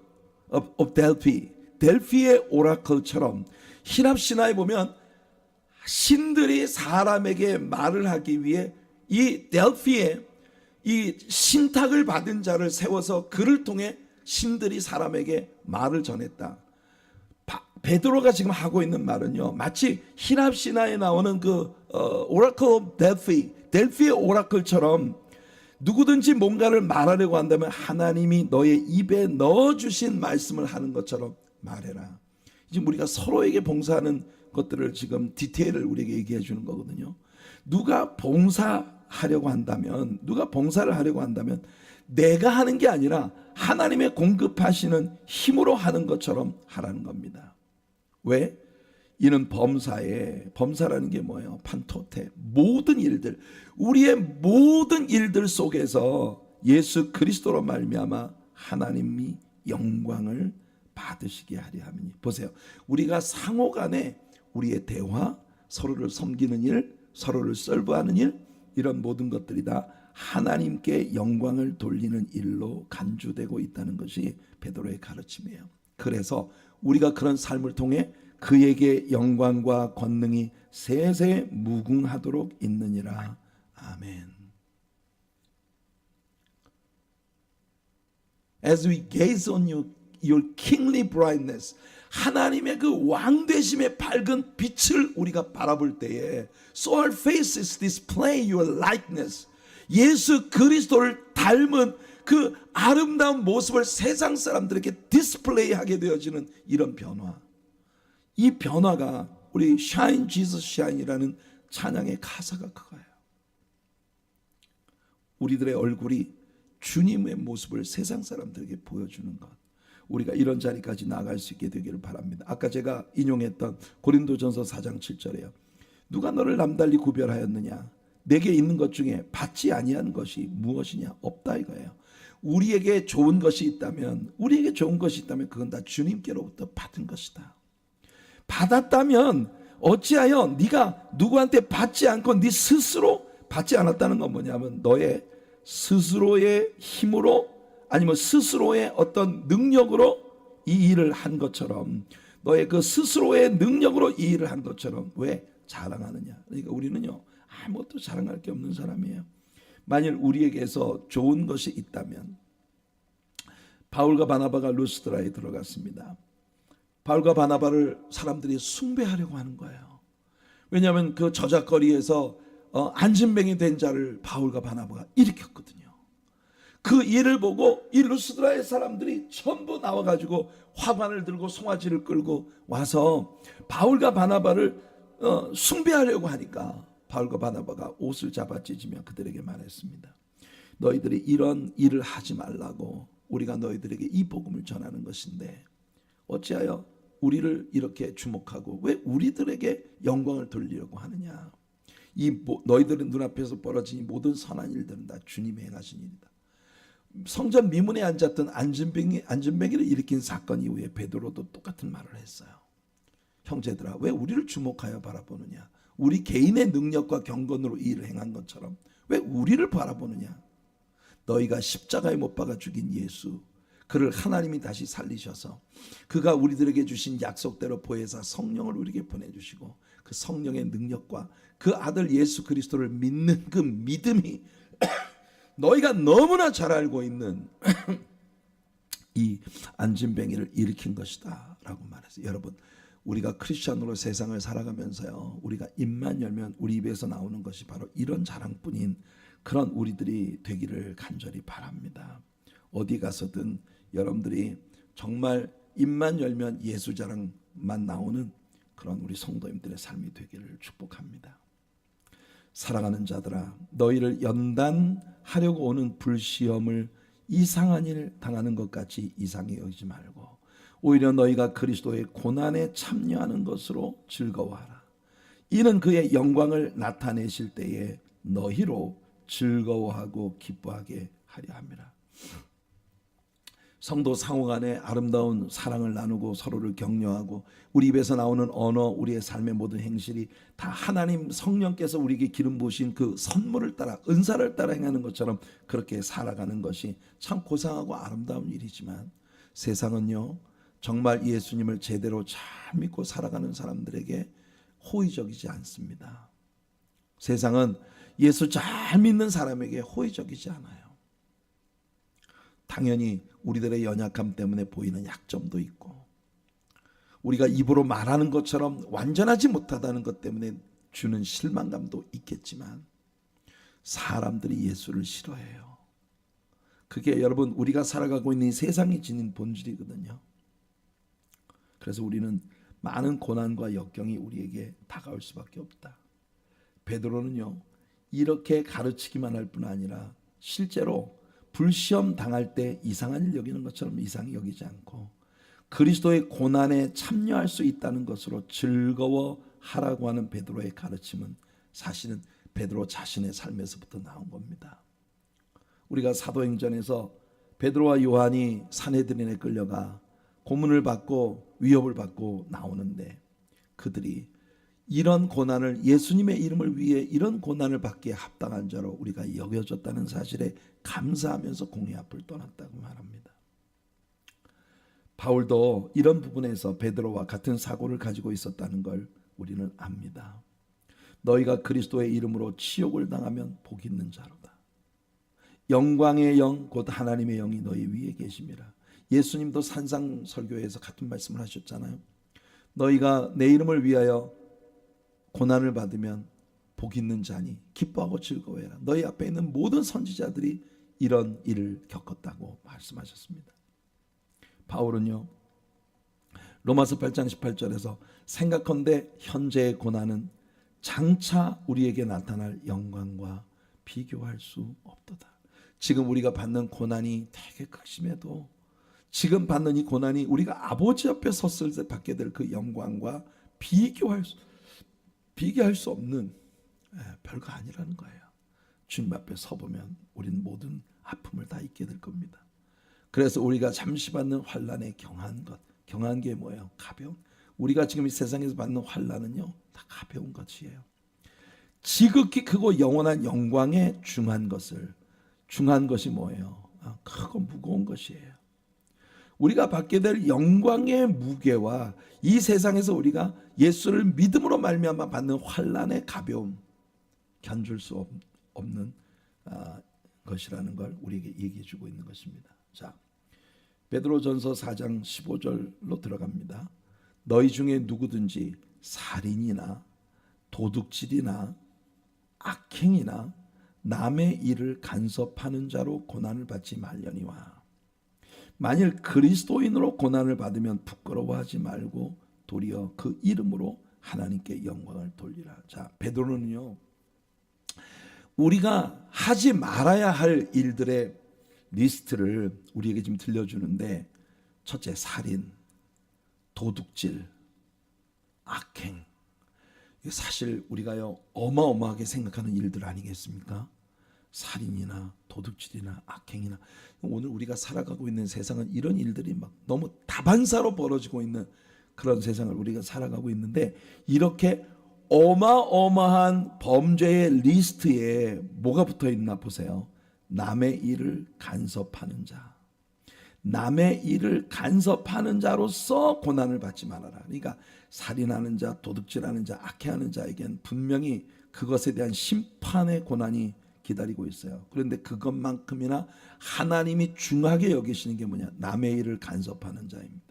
of Delphi. 델피의 오라클처럼 히랍 신화에 보면 신들이 사람에게 말을 하기 위해 이 델피에 이 신탁을 받은 자를 세워서 그를 통해 신들이 사람에게 말을 전했다. 베드로가 지금 하고 있는 말은요, 마치 히랍 신화에 나오는 그 Oracle of Delphi, 델피의 오라클처럼 누구든지 뭔가를 말하려고 한다면 하나님이 너의 입에 넣어주신 말씀을 하는 것처럼 말해라. 지금 우리가 서로에게 봉사하는 것들을 지금 디테일을 우리에게 얘기해 주는 거거든요. 누가 봉사를 하려고 한다면 내가 하는 게 아니라 하나님의 공급하시는 힘으로 하는 것처럼 하라는 겁니다. 왜? 이는 범사라는 게 뭐예요? 판토테, 모든 일들, 우리의 모든 일들 속에서 예수 그리스도로 말미암아 하나님이 영광을 받으시게 하려 함이니. 보세요, 우리가 상호간에 우리의 대화, 서로를 섬기는 일, 서로를 설부하는 일, 이런 모든 것들이 다 하나님께 영광을 돌리는 일로 간주되고 있다는 것이 베드로의 가르침이에요. 그래서 우리가 그런 삶을 통해 그에게 영광과 권능이 세세 무궁하도록 있느니라. 아멘. As we gaze on your kingly brightness, 하나님의 그 왕되심의 밝은 빛을 우리가 바라볼 때에 So our faces display your likeness. 예수 그리스도를 닮은 그 아름다운 모습을 세상 사람들에게 디스플레이하게 되어지는 이런 변화. 이 변화가 우리 Shine Jesus Shine이라는 찬양의 가사가 그거예요. 우리들의 얼굴이 주님의 모습을 세상 사람들에게 보여주는 것. 우리가 이런 자리까지 나아갈 수 있게 되기를 바랍니다. 아까 제가 인용했던 고린도전서 4장 7절에요. 누가 너를 남달리 구별하였느냐? 내게 있는 것 중에 받지 아니한 것이 무엇이냐? 없다 이거예요. 우리에게 좋은 것이 있다면 그건 다 주님께로부터 받은 것이다. 받았다면 어찌하여 네가 누구한테 받지 않고 네 스스로 받지 않았다는 건 뭐냐면 너의 스스로의 힘으로 아니면 스스로의 어떤 능력으로 이 일을 한 것처럼, 너의 그 스스로의 능력으로 이 일을 한 것처럼 왜 자랑하느냐? 그러니까 우리는요 아무것도 자랑할 게 없는 사람이에요. 만일 우리에게서 좋은 것이 있다면, 바울과 바나바가 루스드라에 들어갔습니다. 바울과 바나바를 사람들이 숭배하려고 하는 거예요. 왜냐하면 그 저작거리에서 안진뱅이 된 자를 바울과 바나바가 일으켰거든요. 그 일을 보고 이 루스드라의 사람들이 전부 나와가지고 화관을 들고 송아지를 끌고 와서 바울과 바나바를 숭배하려고 하니까 바울과 바나바가 옷을 잡아찢으며 그들에게 말했습니다. 너희들이 이런 일을 하지 말라고 우리가 너희들에게 이 복음을 전하는 것인데 어찌하여 우리를 이렇게 주목하고 왜 우리들에게 영광을 돌리려고 하느냐? 너희들의 눈앞에서 벌어진 모든 선한 일들은 다 주님이 행하신 일이다. 성전 미문에 앉았던 안진뱅이를 일으킨 사건 이후에 베드로도 똑같은 말을 했어요. 형제들아, 왜 우리를 주목하여 바라보느냐? 우리 개인의 능력과 경건으로 이 일을 행한 것처럼 왜 우리를 바라보느냐? 너희가 십자가에 못 박아 죽인 예수, 그를 하나님이 다시 살리셔서 그가 우리들에게 주신 약속대로 보혜사 성령을 우리에게 보내주시고 그 성령의 능력과 그 아들 예수 그리스도를 믿는 그 믿음이 너희가 너무나 잘 알고 있는 이 안진뱅이를 일으킨 것이다 라고 말했어요. 여러분, 우리가 크리스천으로 세상을 살아가면서요, 우리가 입만 열면 우리 입에서 나오는 것이 바로 이런 자랑뿐인 그런 우리들이 되기를 간절히 바랍니다. 어디 가서든 여러분들이 정말 입만 열면 예수 자랑만 나오는 그런 우리 성도님들의 삶이 되기를 축복합니다. 사랑하는 자들아, 너희를 연단하려고 오는 불시험을 이상한 일 당하는 것 같이 이상히 여기지 말고 오히려 너희가 그리스도의 고난에 참여하는 것으로 즐거워하라. 이는 그의 영광을 나타내실 때에 너희로 즐거워하고 기뻐하게 하려 함이라. 성도 상호간에 아름다운 사랑을 나누고 서로를 격려하고 우리 입에서 나오는 언어, 우리의 삶의 모든 행실이 다 하나님 성령께서 우리에게 기름 부으신 그 선물을 따라, 은사를 따라 행하는 것처럼 그렇게 살아가는 것이 참 고상하고 아름다운 일이지만 세상은요 정말 예수님을 제대로 잘 믿고 살아가는 사람들에게 호의적이지 않습니다. 세상은 예수 잘 믿는 사람에게 호의적이지 않아요. 당연히 우리들의 연약함 때문에 보이는 약점도 있고 우리가 입으로 말하는 것처럼 완전하지 못하다는 것 때문에 주는 실망감도 있겠지만 사람들이 예수를 싫어해요. 그게 여러분 우리가 살아가고 있는 이 세상이 지닌 본질이거든요. 그래서 우리는 많은 고난과 역경이 우리에게 다가올 수밖에 없다. 베드로는요 이렇게 가르치기만 할 뿐 아니라 실제로 불시험 당할 때 이상한 일 여기는 것처럼 이상히 여기지 않고 그리스도의 고난에 참여할 수 있다는 것으로 즐거워하라고 하는 베드로의 가르침은 사실은 베드로 자신의 삶에서부터 나온 겁니다. 우리가 사도행전에서 베드로와 요한이 산헤드린에 끌려가 고문을 받고 위협을 받고 나오는데 그들이 이런 고난을, 예수님의 이름을 위해 이런 고난을 받기에 합당한 자로 우리가 여겨졌다는 사실에 감사하면서 공의 앞을 떠났다고 말합니다. 바울도 이런 부분에서 베드로와 같은 사고를 가지고 있었다는 걸 우리는 압니다. 너희가 그리스도의 이름으로 치욕을 당하면 복 있는 자로다. 영광의 영 곧 하나님의 영이 너희 위에 계심이라. 예수님도 산상설교에서 같은 말씀을 하셨잖아요. 너희가 내 이름을 위하여 고난을 받으면 복 있는 자니 기뻐하고 즐거워해라. 너희 앞에 있는 모든 선지자들이 이런 일을 겪었다고 말씀하셨습니다. 바울은요, 로마서 8장 18절에서 생각컨대 현재의 고난은 장차 우리에게 나타날 영광과 비교할 수 없도다. 지금 우리가 받는 고난이 되게 극심해도 지금 받는 이 고난이 우리가 아버지 앞에 섰을 때 받게 될 그 영광과 비교할 수 없는 별거 아니라는 거예요. 주님 앞에 서보면 우리는 모든 아픔을 다 잊게 될 겁니다. 그래서 우리가 잠시 받는 환난에 경한 것, 경한 게 뭐예요? 가벼운. 우리가 지금 이 세상에서 받는 환난은요, 다 가벼운 것이에요. 지극히 크고 영원한 영광에 중한 것이 뭐예요? 크고 무거운 것이에요. 우리가 받게 될 영광의 무게와 이 세상에서 우리가 예수를 믿음으로 말미암아 받는 환난의 가벼움, 견줄 수 없는 것이라는 걸 우리에게 얘기해 주고 있는 것입니다. 자, 베드로전서 4장 15절로 들어갑니다. 너희 중에 누구든지 살인이나 도둑질이나 악행이나 남의 일을 간섭하는 자로 고난을 받지 말려니와 만일 그리스도인으로 고난을 받으면 부끄러워하지 말고 도리어 그 이름으로 하나님께 영광을 돌리라. 자, 베드로는요, 우리가 하지 말아야 할 일들의 리스트를 우리에게 지금 들려주는데, 첫째 살인, 도둑질, 악행, 사실 우리가요 어마어마하게 생각하는 일들 아니겠습니까? 살인이나 도둑질이나 악행이나, 오늘 우리가 살아가고 있는 세상은 이런 일들이 막 너무 다반사로 벌어지고 있는 그런 세상을 우리가 살아가고 있는데, 이렇게 어마어마한 범죄의 리스트에 뭐가 붙어 있나 보세요. 남의 일을 간섭하는 자, 남의 일을 간섭하는 자로서 고난을 받지 말아라. 그러니까 살인하는 자, 도둑질하는 자, 악행하는 자에겐 분명히 그것에 대한 심판의 고난이 기다리고 있어요. 그런데 그것만큼이나 하나님이 중하게 여기시는 게 뭐냐? 남의 일을 간섭하는 자입니다.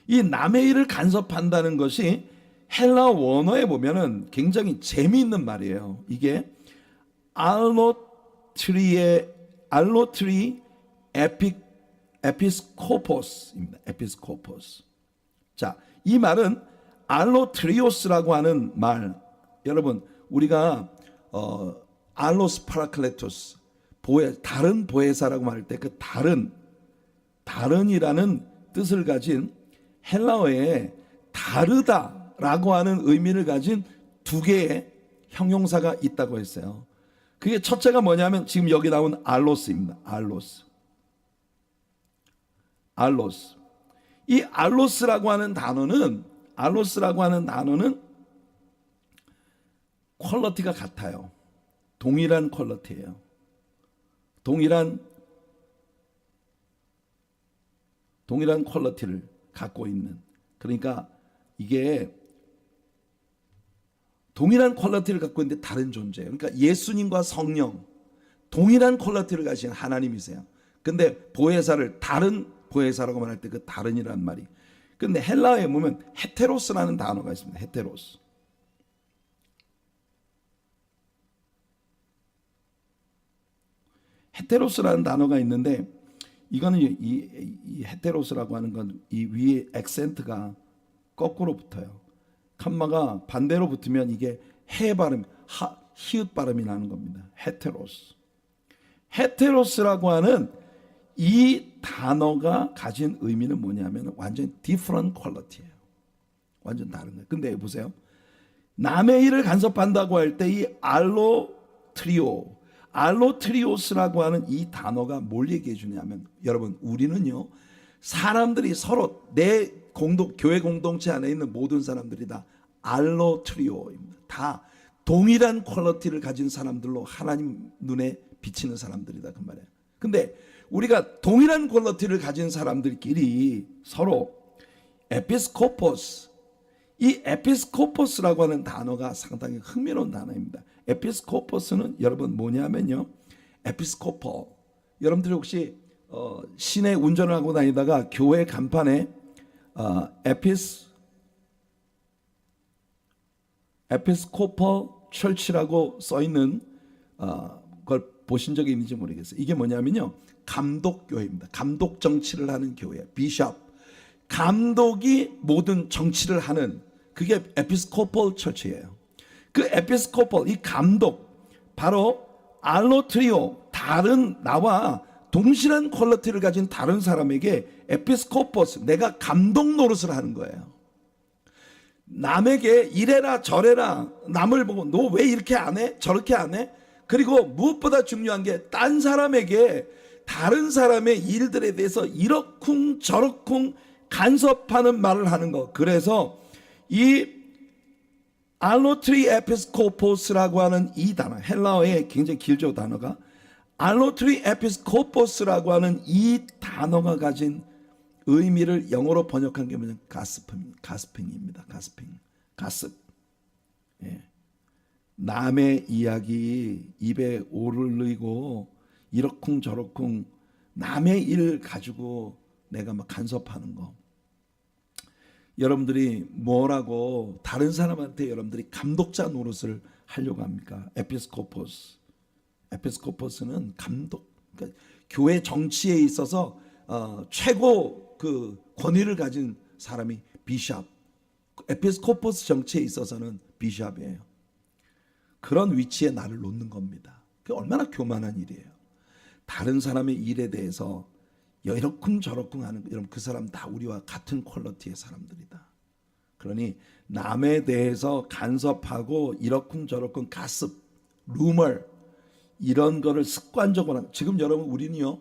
이 남의 일을 간섭한다는 것이 헬라 원어에 보면은 굉장히 재미있는 말이에요. 이게 알로트리 에피스코포스입니다. 에피스코포스. 자, 이 말은 알로트리오스라고 하는 말. 여러분, 우리가 알로스 파라클레토스, 다른 보혜사라고 말할 때 그 다른이라는 뜻을 가진 헬라어에 다르다라고 하는 의미를 가진 두 개의 형용사가 있다고 했어요. 그게 첫째가 뭐냐면 지금 여기 나온 알로스입니다. 알로스. 이 알로스라고 하는 단어는 퀄리티가 같아요. 동일한 퀄리티예요. 동일한 퀄리티를 갖고 있는. 그러니까 이게 동일한 퀄리티를 갖고 있는데 다른 존재예요. 그러니까 예수님과 성령 동일한 퀄리티를 가진 하나님이세요. 근데 보혜사를 다른 보혜사라고 말할 때 그 다른이라는 말이. 근데 헬라어에 보면 헤테로스라는 단어가 있습니다. 헤테로스라는 단어가 있는데, 이거는 이 헤테로스라고 하는 건 이 위에 액센트가 거꾸로 붙어요. 칸마가 반대로 붙으면 이게 히읗 발음이 나는 겁니다. 헤테로스라고 하는 이 단어가 가진 의미는 뭐냐면 완전 different quality예요. 완전 다른 거예요. 근데 보세요. 남의 일을 간섭한다고 할 때 이 알로트리오스라고 하는 이 단어가 뭘 얘기해 주냐면, 여러분, 우리는요, 사람들이 서로 내 교회 공동체 안에 있는 모든 사람들이 다 알로트리오입니다. 다 동일한 퀄리티를 가진 사람들로 하나님 눈에 비치는 사람들이다, 그 말이에요. 근데 우리가 동일한 퀄리티를 가진 사람들끼리 서로 에피스코포스, 이 에피스코포스라고 하는 단어가 상당히 흥미로운 단어입니다. 에피스코포스는 여러분 뭐냐면요, 에피스코퍼, 여러분들이 혹시 시내 운전을 하고 다니다가 교회 간판에 에피스코퍼 철치라고 써 있는 걸 보신 적이 있는지 모르겠어요. 이게 뭐냐면요, 감독교회입니다. 감독 정치를 하는 교회, 비숍, 감독이 모든 정치를 하는, 그게 에피스코퍼 철치예요. 그 에피스코퍼, 이 감독, 바로 알로트리오, 다른 나와 동일한 퀄리티를 가진 다른 사람에게 에피스코퍼스, 내가 감독 노릇을 하는 거예요. 남에게 이래라 저래라, 남을 보고 너 왜 이렇게 안 해? 저렇게 안 해? 그리고 무엇보다 중요한 게 딴 사람에게 다른 사람의 일들에 대해서 이러쿵 저러쿵 간섭하는 말을 하는 거. 그래서 이 알로트리 에피스코포스라고 하는 이 단어, 헬라어에 굉장히 길죠, 단어가. 알로트리 에피스코포스라고 하는 이 단어가 가진 의미를 영어로 번역한 게 뭐냐면 가스핑입니다. 가습. 예. 남의 이야기 입에 오르르고 이러쿵 저러쿵 남의 일 가지고 내가 막 간섭하는 거. 여러분들이 뭐라고 다른 사람한테 여러분들이 감독자 노릇을 하려고 합니까? 에피스코포스는 감독, 그러니까 교회 정치에 있어서 최고 그 권위를 가진 사람이 비숍. 에피스코포스 정치에 있어서는 비숍이에요. 그런 위치에 나를 놓는 겁니다. 그게 얼마나 교만한 일이에요. 다른 사람의 일에 대해서 이러쿵 저러쿵 하는, 여러분, 그 사람 다 우리와 같은 퀄리티의 사람들이다. 그러니 남에 대해서 간섭하고 이러쿵 저러쿵 가습, 루머, 이런 거를 습관적으로, 지금 여러분 우리는요,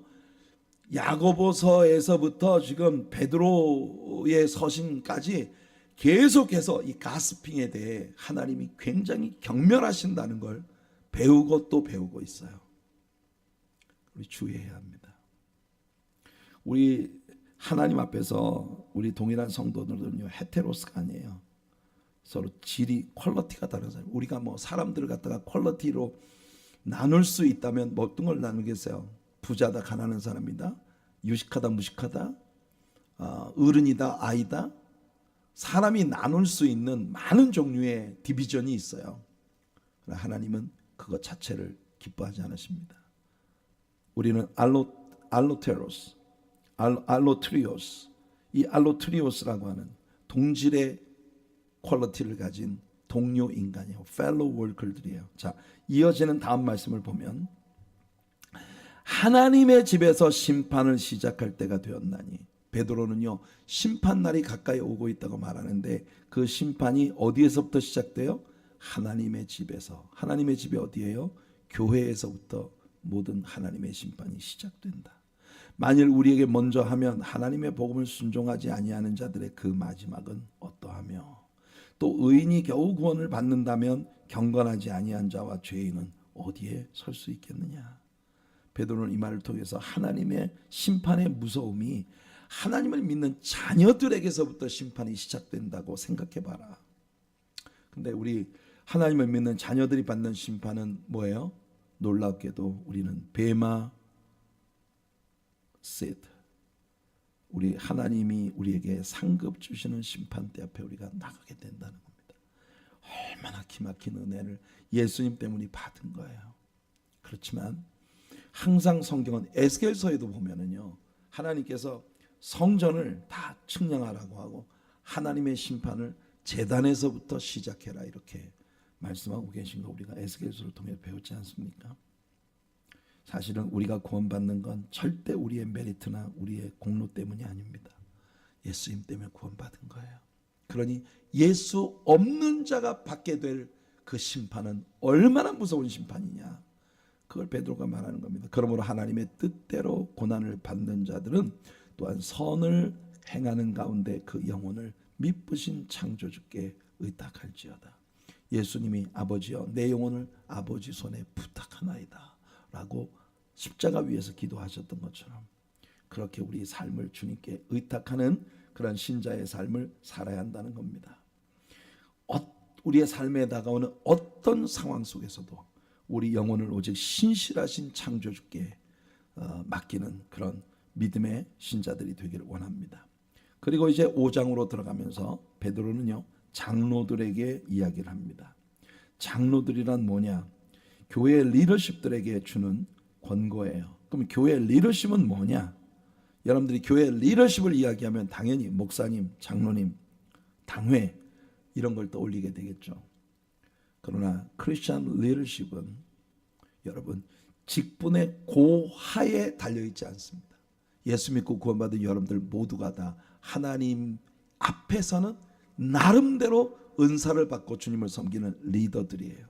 야고보서에서부터 지금 베드로의 서신까지 계속해서 이 가스핑에 대해 하나님이 굉장히 경멸하신다는 걸 배우고 또 배우고 있어요. 우리 주의해야 합니다. 우리 하나님 앞에서 우리 동일한 성도들은요, 헤테로스가 아니에요. 서로 질이, 퀄리티가 다르잖아요. 우리가 뭐 사람들을 갖다가 퀄리티로 나눌 수 있다면 뭐 어떤 걸 나누겠어요? 부자다 가난한 사람이다, 유식하다 무식하다, 어른이다 아이다. 사람이 나눌 수 있는 많은 종류의 디비전이 있어요. 그러나 하나님은 그것 자체를 기뻐하지 않으십니다. 우리는 알로트리오스, 이 알로트리오스라고 하는 동질의 퀄리티를 가진 동료 인간이에요. fellow worker들이에요. 자, 이어지는 다음 말씀을 보면, 하나님의 집에서 심판을 시작할 때가 되었나니, 베드로는요, 심판 날이 가까이 오고 있다고 말하는데, 그 심판이 어디에서부터 시작돼요? 하나님의 집에서. 하나님의 집이 어디예요? 교회에서부터 모든 하나님의 심판이 시작된다. 만일 우리에게 먼저 하면 하나님의 복음을 순종하지 아니하는 자들의 그 마지막은 어떠하며, 또 의인이 겨우 구원을 받는다면 경건하지 아니한 자와 죄인은 어디에 설 수 있겠느냐. 베드로는 이 말을 통해서 하나님의 심판의 무서움이 하나님을 믿는 자녀들에게서부터 심판이 시작된다고 생각해 봐라. 근데 우리 하나님을 믿는 자녀들이 받는 심판은 뭐예요? 놀랍게도 우리는 베마 셋, 우리 하나님이 우리에게 상급 주시는 심판대 앞에 우리가 나가게 된다는 겁니다. 얼마나 기막힌 은혜를 예수님 때문에 받은 거예요. 그렇지만 항상 성경은 에스겔서에도 보면은요, 하나님께서 성전을 다 측량하라고 하고 하나님의 심판을 제단에서부터 시작해라, 이렇게 말씀하고 계신 거 우리가 에스겔서를 통해 배웠지 않습니까? 사실은 우리가 구원받는 건 절대 우리의 메리트나 우리의 공로 때문이 아닙니다. 예수님 때문에 구원받은 거예요. 그러니 예수 없는 자가 받게 될 그 심판은 얼마나 무서운 심판이냐, 그걸 베드로가 말하는 겁니다. 그러므로 하나님의 뜻대로 고난을 받는 자들은 또한 선을 행하는 가운데 그 영혼을 미쁘신 창조주께 의탁할지어다. 예수님이 아버지여 내 영혼을 아버지 손에 부탁하나이다 라고 십자가 위에서 기도하셨던 것처럼 그렇게 우리 삶을 주님께 의탁하는 그런 신자의 삶을 살아야 한다는 겁니다. 우리의 삶에 다가오는 어떤 상황 속에서도 우리 영혼을 오직 신실하신 창조주께 맡기는 그런 믿음의 신자들이 되기를 원합니다. 그리고 이제 5장으로 들어가면서 베드로는요 장로들에게 이야기를 합니다. 장로들이란 뭐냐? 교회 리더십들에게 주는 권고예요. 그럼 교회 리더십은 뭐냐? 여러분들이 교회 리더십을 이야기하면 당연히 목사님, 장로님, 당회 이런 걸 떠올리게 되겠죠. 그러나 크리스천 리더십은 여러분 직분의 고하에 달려있지 않습니다. 예수 믿고 구원받은 여러분들 모두가 다 하나님 앞에서는 나름대로 은사를 받고 주님을 섬기는 리더들이에요.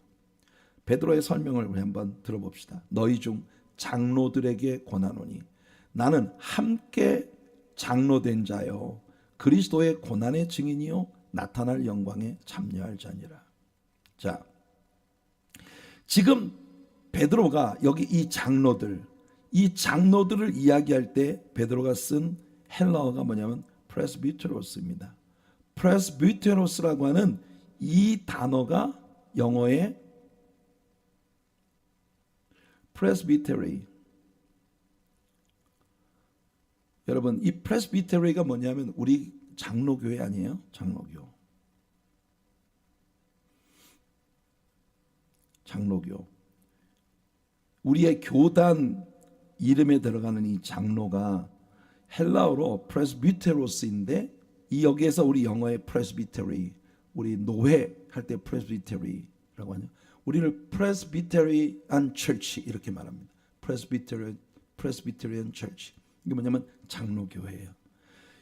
베드로의 설명을 우리 한번 들어봅시다. 너희 중 장로들에게 권하노니 나는 함께 장로된 자요 그리스도의 고난의 증인이요 나타날 영광에 참여할 자니라. 자, 지금 베드로가 여기 이 장로들을 이야기할 때 베드로가 쓴 헬라어가 뭐냐면 프레스비테로스입니다. 프레스비테로스라고 하는 이 단어가 영어의 프레스비테리. 여러분 이 프레스비테리가 뭐냐면 우리 장로교회 아니에요? 장로교. 우리의 교단 이름에 들어가는 이 장로가 헬라어로 프레스비테로스인데 이 여기에서 우리 영어의 프레스비테리, 우리 노회 할 때 프레스비테리라고 하죠. 우리를 프레스비테리안 처치 이렇게 말합니다. 프레스비테리안 처치. 이게 뭐냐면 장로교회예요.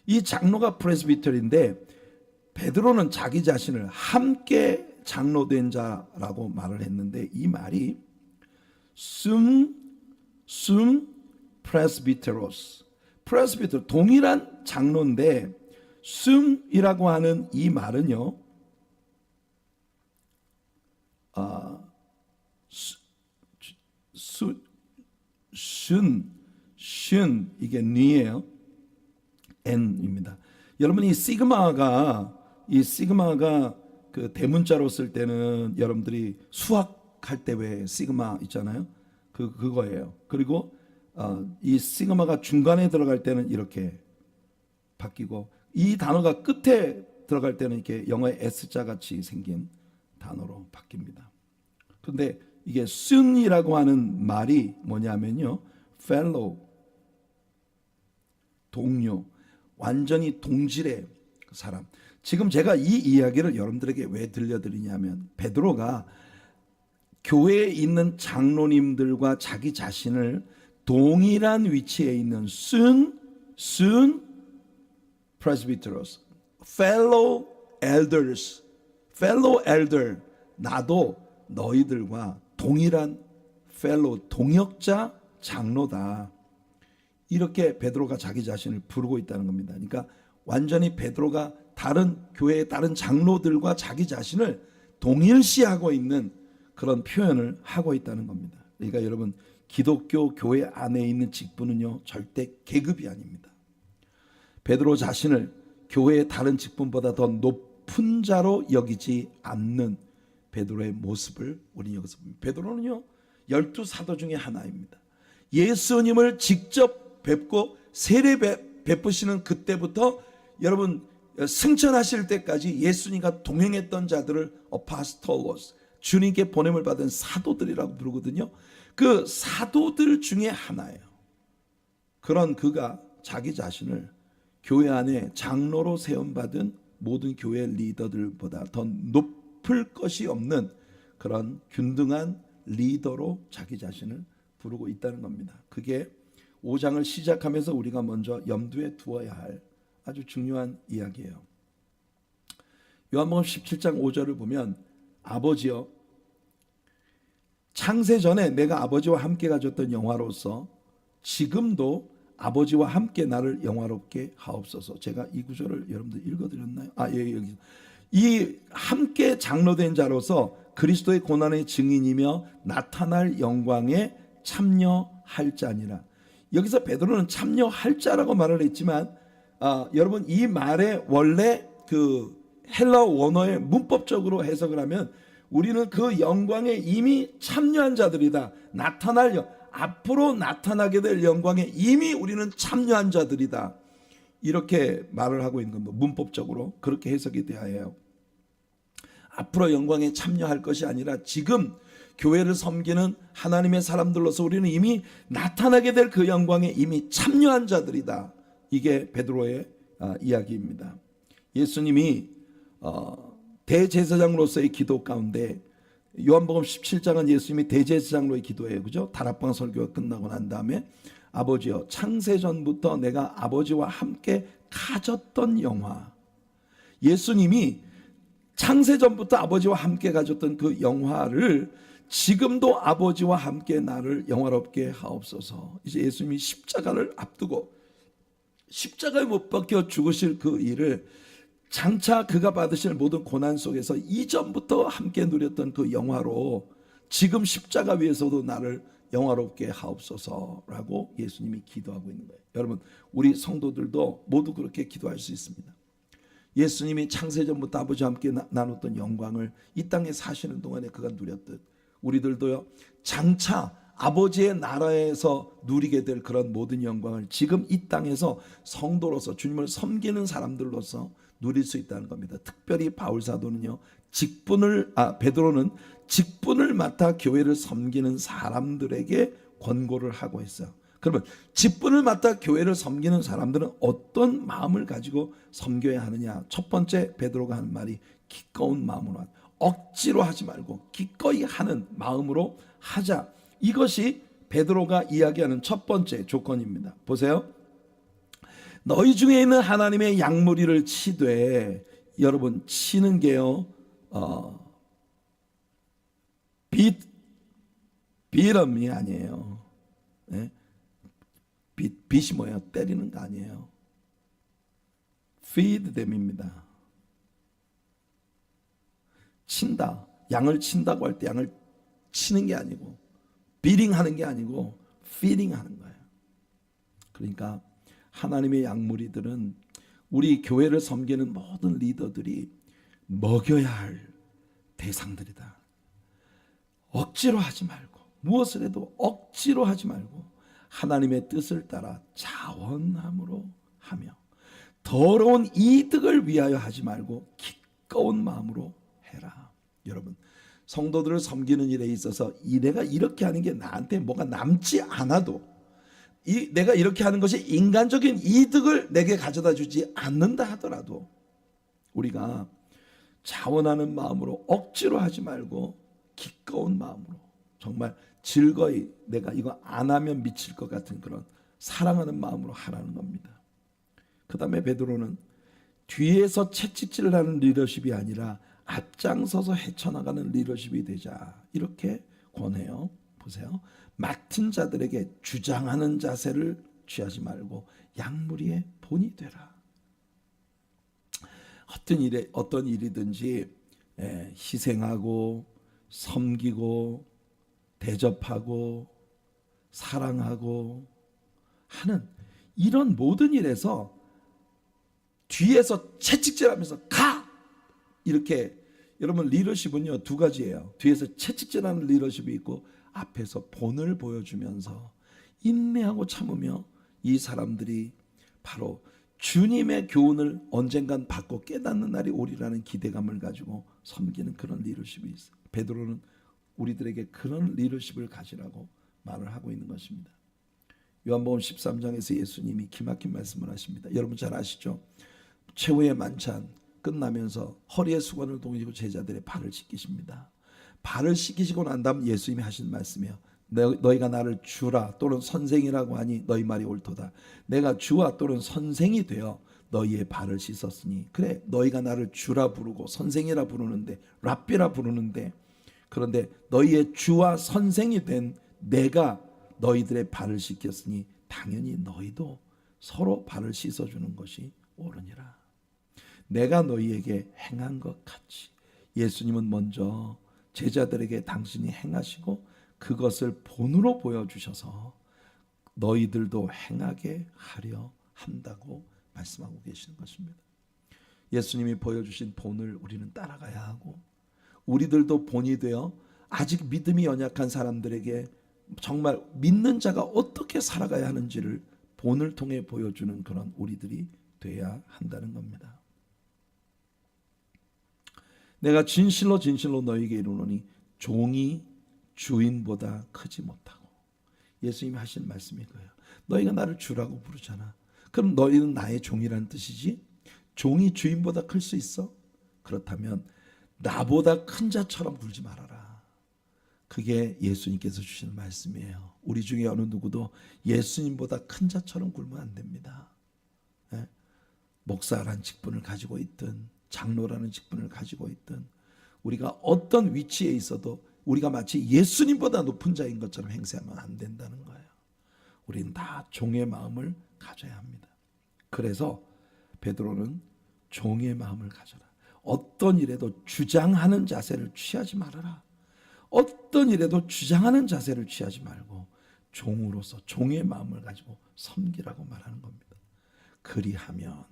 이 장로가 프레스비테리인데 베드로는 자기 자신을 함께 장로된 자라고 말을 했는데 이 말이 sum presbyteros 프레스비테로 동일한 장로인데 sum이라고 하는 이 말은요 슌 이게 니예요. n입니다. 여러분 이 시그마가 그 대문자로 쓸 때는 여러분들이 수학할 때 왜 시그마 있잖아요. 그거예요. 그리고 이 시그마가 중간에 들어갈 때는 이렇게 바뀌고 이 단어가 끝에 들어갈 때는 이렇게 영어의 S자 같이 생긴 단어로 바뀝니다. 그런데 이게 순이라고 하는 말이 뭐냐면요. fellow, 동료, 완전히 동질의 사람. 지금 제가 이 이야기를 여러분들에게 왜 들려드리냐면 베드로가 교회에 있는 장로님들과 자기 자신을 동일한 위치에 있는 순 presbyteros, fellow elder, 나도 너희들과 동일한 fellow, 동역자 장로다. 이렇게 베드로가 자기 자신을 부르고 있다는 겁니다. 그러니까 완전히 베드로가 다른 교회의 다른 장로들과 자기 자신을 동일시하고 있는 그런 표현을 하고 있다는 겁니다. 그러니까 여러분 기독교 교회 안에 있는 직분은요 절대 계급이 아닙니다. 베드로 자신을 교회의 다른 직분보다 더 높은 자로 여기지 않는 베드로의 모습을 우리 여기서 봅니다. 베드로는요 12사도 중에 하나입니다. 예수님을 직접 뵙고 세례 베푸시는 그때부터 여러분 승천하실 때까지 예수님과 동행했던 자들을 아포스톨로스, 주님께 보냄을 받은 사도들이라고 부르거든요. 그 사도들 중에 하나예요. 그런 그가 자기 자신을 교회 안에 장로로 세움받은 모든 교회 리더들보다 더 높을 것이 없는 그런 균등한 리더로 자기 자신을 부르고 있다는 겁니다. 그게 5장을 시작하면서 우리가 먼저 염두에 두어야 할 아주 중요한 이야기예요. 요한복음 17장 5절을 보면 아버지여 창세 전에 내가 아버지와 함께 가졌던 영화로서 지금도 아버지와 함께 나를 영화롭게 하옵소서. 제가 이 구절을 여러분들 읽어드렸나요? 여기. 이 함께 장로된 자로서 그리스도의 고난의 증인이며 나타날 영광에 참여할 자니라. 여기서 베드로는 참여할 자라고 말을 했지만 여러분 이 말의 원래 그 헬라어 원어의 문법적으로 해석을 하면 우리는 그 영광에 이미 참여한 자들이다. 앞으로 나타나게 될 영광에 이미 우리는 참여한 자들이다. 이렇게 말을 하고 있는 겁니다. 문법적으로 그렇게 해석이 되어야 해요. 앞으로 영광에 참여할 것이 아니라 지금 교회를 섬기는 하나님의 사람들로서 우리는 이미 나타나게 될 그 영광에 이미 참여한 자들이다. 이게 베드로의 이야기입니다. 예수님이 대제사장으로서의 기도 가운데 요한복음 17장은 예수님이 대제사장으로의 기도예요. 그죠? 다락방 설교가 끝나고 난 다음에 아버지여 창세전부터 내가 아버지와 함께 가졌던 영화. 예수님이 창세전부터 아버지와 함께 가졌던 그 영화를 지금도 아버지와 함께 나를 영화롭게 하옵소서. 이제 예수님이 십자가를 앞두고 십자가에 못 박혀 죽으실 그 일을 장차 그가 받으실 모든 고난 속에서 이전부터 함께 누렸던 그 영화로 지금 십자가 위에서도 나를 영화롭게 하옵소서라고 예수님이 기도하고 있는 거예요. 여러분 우리 성도들도 모두 그렇게 기도할 수 있습니다. 예수님이 창세전부터 아버지와 함께 나눴던 영광을 이 땅에 사시는 동안에 그가 누렸듯 우리들도요 장차 아버지의 나라에서 누리게 될 그런 모든 영광을 지금 이 땅에서 성도로서 주님을 섬기는 사람들로서 누릴 수 있다는 겁니다. 특별히 바울 사도는요 베드로는 직분을 맡아 교회를 섬기는 사람들에게 권고를 하고 있어요. 그러면 직분을 맡아 교회를 섬기는 사람들은 어떤 마음을 가지고 섬겨야 하느냐? 첫 번째 베드로가 하는 말이 기꺼운 마음으로 억지로 하지 말고 기꺼이 하는 마음으로 하자. 이것이 베드로가 이야기하는 첫 번째 조건입니다. 보세요. 너희 중에 있는 하나님의 양무리를 치되, 여러분 치는 게요 비름이 아니에요. 네? 빛이 뭐예요? 때리는 거 아니에요. feed them입니다. 친다. 양을 친다고 할 때 양을 치는 게 아니고 beating 하는 게 아니고 feeding 하는 거예요. 그러니까 하나님의 양무리들은 우리 교회를 섬기는 모든 리더들이 먹여야 할 대상들이다. 억지로 하지 말고 무엇을 해도 억지로 하지 말고 하나님의 뜻을 따라 자원함으로 하며 더러운 이득을 위하여 하지 말고 기꺼운 마음으로 해라. 여러분 성도들을 섬기는 일에 있어서 내가 이렇게 하는 게 나한테 뭐가 남지 않아도 내가 이렇게 하는 것이 인간적인 이득을 내게 가져다 주지 않는다 하더라도 우리가 자원하는 마음으로 억지로 하지 말고 기꺼운 마음으로 정말 즐거이 내가 이거 안 하면 미칠 것 같은 그런 사랑하는 마음으로 하라는 겁니다. 그 다음에 베드로는 뒤에서 채찍질을 하는 리더십이 아니라 앞장서서 헤쳐나가는 리더십이 되자 이렇게 권해요. 보세요. 맡은 자들에게 주장하는 자세를 취하지 말고 양무리의 본이 되라. 어떤 일이든지 희생하고 섬기고 대접하고 사랑하고 하는 이런 모든 일에서 뒤에서 채찍질하면서 가! 이렇게 여러분 리더십은요 두 가지예요. 뒤에서 채찍질하는 리더십이 있고 앞에서 본을 보여주면서 인내하고 참으며 이 사람들이 바로 주님의 교훈을 언젠간 받고 깨닫는 날이 오리라는 기대감을 가지고 섬기는 그런 리더십이 있어요. 베드로는 우리들에게 그런 리더십을 가지라고 말을 하고 있는 것입니다. 요한복음 13장에서 예수님이 기막힌 말씀을 하십니다. 여러분 잘 아시죠? 최후의 만찬 끝나면서 허리에 수건을 동이고 제자들의 발을 씻기십니다. 발을 씻기시고 난 다음 예수님이 하신 말씀이에요. 너희가 나를 주라 또는 선생이라고 하니 너희 말이 옳도다. 내가 주와 또는 선생이 되어 너희의 발을 씻었으니. 그래, 너희가 나를 주라 부르고 선생이라 부르는데, 랍비라 부르는데, 그런데 너희의 주와 선생이 된 내가 너희들의 발을 씻겼으니 당연히 너희도 서로 발을 씻어주는 것이 옳으니라. 내가 너희에게 행한 것 같이 예수님은 먼저 제자들에게 당신이 행하시고 그것을 본으로 보여주셔서 너희들도 행하게 하려 한다고 말씀하고 계시는 것입니다. 예수님이 보여주신 본을 우리는 따라가야 하고, 우리들도 본이 되어 아직 믿음이 연약한 사람들에게 정말 믿는 자가 어떻게 살아가야 하는지를 본을 통해 보여주는 그런 우리들이 돼야 한다는 겁니다. 내가 진실로 진실로 너희에게 이르노니 종이 주인보다 크지 못하고. 예수님이 하신 말씀이 그예요. 너희가 나를 주라고 부르잖아. 그럼 너희는 나의 종이라는 뜻이지? 종이 주인보다 클 수 있어? 그렇다면 나보다 큰 자처럼 굴지 말아라. 그게 예수님께서 주시는 말씀이에요. 우리 중에 어느 누구도 예수님보다 큰 자처럼 굴면 안 됩니다. 네? 목사라는 직분을 가지고 있든 장로라는 직분을 가지고 있든 우리가 어떤 위치에 있어도 우리가 마치 예수님보다 높은 자인 것처럼 행세하면 안 된다는 거예요. 우리는 다 종의 마음을 가져야 합니다. 그래서 베드로는 종의 마음을 가져라. 어떤 일에도 주장하는 자세를 취하지 말아라. 어떤 일에도 주장하는 자세를 취하지 말고 종으로서 종의 마음을 가지고 섬기라고 말하는 겁니다. 그리하면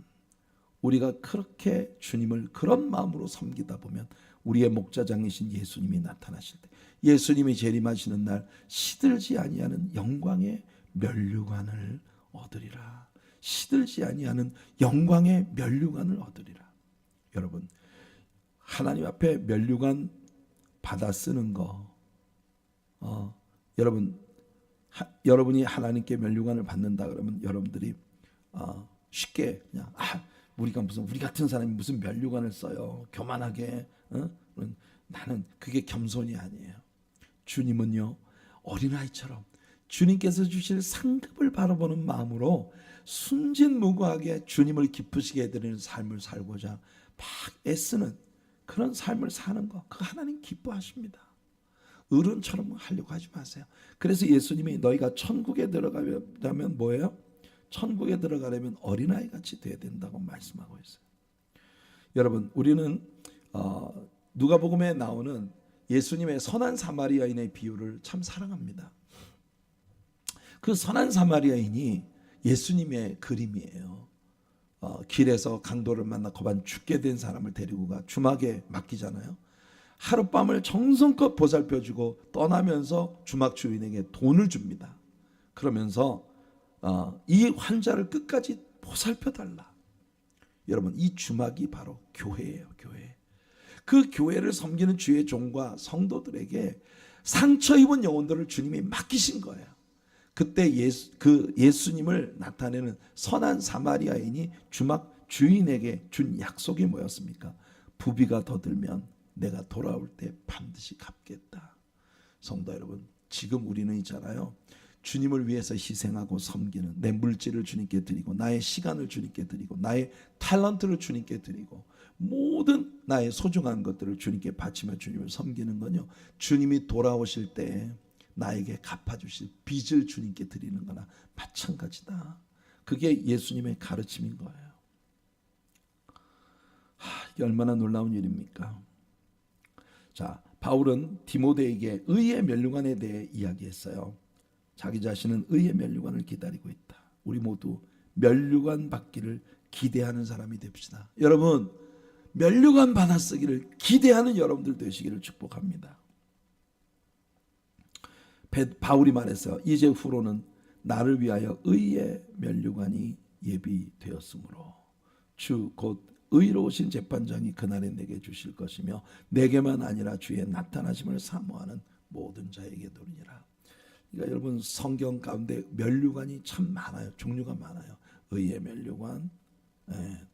우리가 그렇게 주님을 그런 마음으로 섬기다 보면 우리의 목자장이신 예수님이 나타나실 때, 예수님이 재림하시는 날 시들지 아니하는 영광의 면류관을 얻으리라. 시들지 아니하는 영광의 면류관을 얻으리라. 여러분, 하나님 앞에 면류관 받아 쓰는 거, 여러분이 하나님께 면류관을 받는다 그러면 여러분들이 쉽게 그냥 우리 같은 사람이 무슨 면류관을 써요. 교만하게. 나는 그게 겸손이 아니에요. 주님은요, 어린아이처럼 주님께서 주실 상급을 바라보는 마음으로 순진무구하게 주님을 기쁘시게 해드리는 삶을 살고자 막 애쓰는 그런 삶을 사는 거, 그 하나님 기뻐하십니다. 어른처럼 하려고 하지 마세요. 그래서 예수님이 너희가 천국에 들어가려면 뭐예요? 천국에 들어가려면 어린아이 같이 돼야 된다고 말씀하고 있어요. 여러분, 우리는 누가복음에 나오는 예수님의 선한 사마리아인의 비유를 참 사랑합니다. 그 선한 사마리아인이 예수님의 그림이에요. 길에서 강도를 만나 거반 죽게 된 사람을 데리고 가 주막에 맡기잖아요. 하룻밤을 정성껏 보살펴주고 떠나면서 주막 주인에게 돈을 줍니다. 그러면서 이 환자를 끝까지 보살펴달라. 여러분, 이 주막이 바로 교회예요. 교회. 그 교회를 섬기는 주의 종과 성도들에게 상처 입은 영혼들을 주님이 맡기신 거예요. 그때 예수님을 나타내는 선한 사마리아인이 주막 주인에게 준 약속이 뭐였습니까? 부비가 더 들면 내가 돌아올 때 반드시 갚겠다. 성도 여러분, 지금 우리는 있잖아요. 주님을 위해서 희생하고 섬기는, 내 물질을 주님께 드리고 나의 시간을 주님께 드리고 나의 탤런트를 주님께 드리고 모든 나의 소중한 것들을 주님께 바치며 주님을 섬기는 건요, 주님이 돌아오실 때 나에게 갚아주실 빚을 주님께 드리는 거나 마찬가지다. 그게 예수님의 가르침인 거예요. 이게 얼마나 놀라운 일입니까? 자, 바울은 디모데에게 의의 면류관에 대해 이야기했어요. 자기 자신은 의의 면류관을 기다리고 있다. 우리 모두 면류관 받기를 기대하는 사람이 됩시다. 여러분, 면류관 받아쓰기를 기대하는 여러분들 되시기를 축복합니다. 바울이 말했어요. 이제 후로는 나를 위하여 의의 면류관이 예비되었으므로 주 곧 의로우신 재판장이 그날에 내게 주실 것이며 내게만 아니라 주의 나타나심을 사모하는 모든 자에게 도리니라. 그러니까 여러분, 성경 가운데 면류관이 참 많아요. 종류가 많아요. 의의 면류관,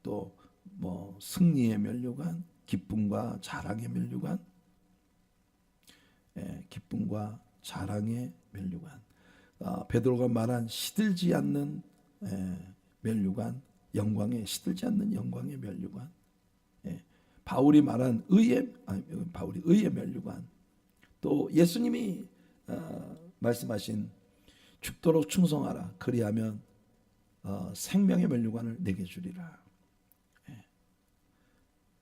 또 뭐 승리의 면류관, 기쁨과 자랑의 면류관, 기쁨과 자랑의 면류관. 베드로가 말한 시들지 않는 면류관, 영광의 시들지 않는 영광의 면류관. 바울이 말한 바울이 의의 면류관. 또 예수님이 말씀하신 죽도록 충성하라. 그리하면 생명의 면류관을 내게 주리라.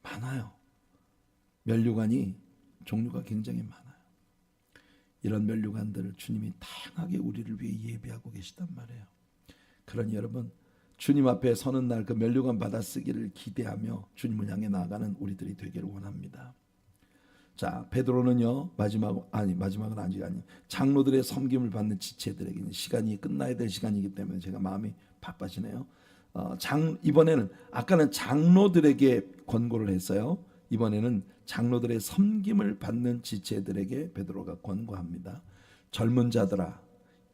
많아요. 면류관이 종류가 굉장히 많아요. 이런 면류관들을 주님이 다양하게 우리를 위해 예비하고 계시단 말이에요. 그러니 여러분, 주님 앞에 서는 날 그 면류관 받아쓰기를 기대하며 주님을 향해 나아가는 우리들이 되기를 원합니다. 자, 베드로는요, 마지막은 아직 아니에요. 장로들의 섬김을 받는 지체들에게는 시간이 끝나야 될 시간이기 때문에 제가 마음이 바빠지네요. 이번에는 아까는 장로들에게 권고를 했어요. 이번에는 장로들의 섬김을 받는 지체들에게 베드로가 권고합니다. 젊은 자들아,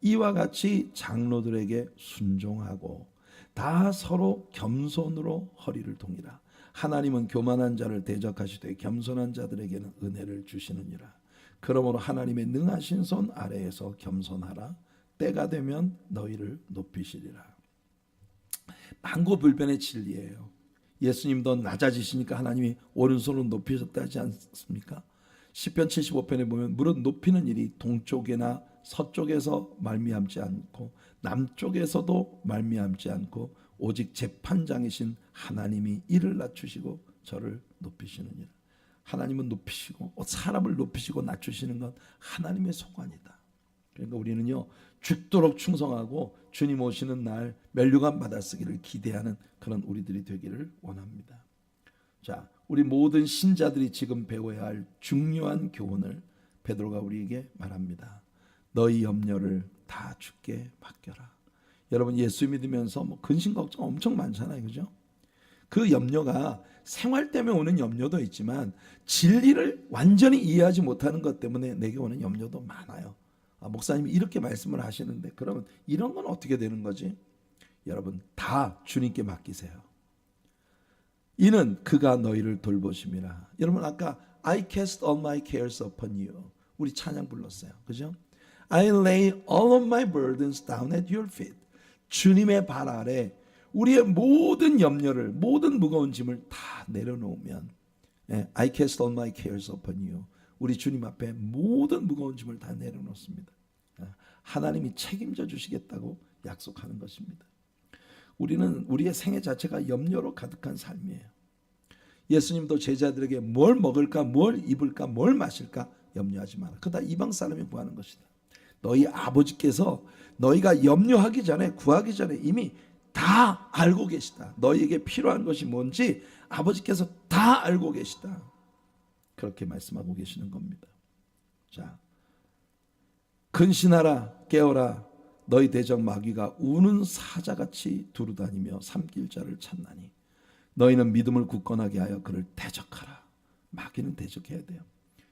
이와 같이 장로들에게 순종하고 다 서로 겸손으로 허리를 동이라. 하나님은 교만한 자를 대적하시되 겸손한 자들에게는 은혜를 주시느니라. 그러므로 하나님의 능하신 손 아래에서 겸손하라. 때가 되면 너희를 높이시리라. 만고불변의 진리예요. 예수님도 낮아지시니까 하나님이 오른손으로 높이셨다 하지 않습니까? 시편 75편에 보면 무릇 높이는 일이 동쪽이나 서쪽에서 말미암지 않고 남쪽에서도 말미암지 않고 오직 재판장이신 하나님이 이를 낮추시고 저를 높이시느니라. 하나님은 높이시고 사람을 높이시고 낮추시는 건 하나님의 소관이다. 그러니까 우리는요, 죽도록 충성하고 주님 오시는 날 면류관 받아쓰기를 기대하는 그런 우리들이 되기를 원합니다. 자, 우리 모든 신자들이 지금 배워야 할 중요한 교훈을 베드로가 우리에게 말합니다. 너희 염려를 다 주께 맡겨라. 여러분, 예수 믿으면서 근심 걱정 엄청 많잖아요, 그죠? 그 염려가 생활 때문에 오는 염려도 있지만 진리를 완전히 이해하지 못하는 것 때문에 내게 오는 염려도 많아요. 목사님이 이렇게 말씀을 하시는데 그러면 이런 건 어떻게 되는 거지? 여러분, 다 주님께 맡기세요. 이는 그가 너희를 돌보심이라. 여러분, 아까 I cast all my cares upon you, 우리 찬양 불렀어요, 그죠? I lay all of my burdens down at your feet. 주님의 발 아래 우리의 모든 염려를, 모든 무거운 짐을 다 내려놓으면, I cast all my cares upon you, 우리 주님 앞에 모든 무거운 짐을 다 내려놓습니다. 하나님이 책임져 주시겠다고 약속하는 것입니다. 우리는 우리의 생애 자체가 염려로 가득한 삶이에요. 예수님도 제자들에게 뭘 먹을까, 뭘 입을까, 뭘 마실까 염려하지 마라. 그다 이방 사람이 구하는 것이다. 너희 아버지께서 너희가 염려하기 전에, 구하기 전에 이미 다 알고 계시다. 너희에게 필요한 것이 뭔지 아버지께서 다 알고 계시다. 그렇게 말씀하고 계시는 겁니다. 자, 근신하라, 깨어라. 너희 대적 마귀가 우는 사자같이 두루다니며 삼킬 자를 찾나니 너희는 믿음을 굳건하게 하여 그를 대적하라. 마귀는 대적해야 돼요.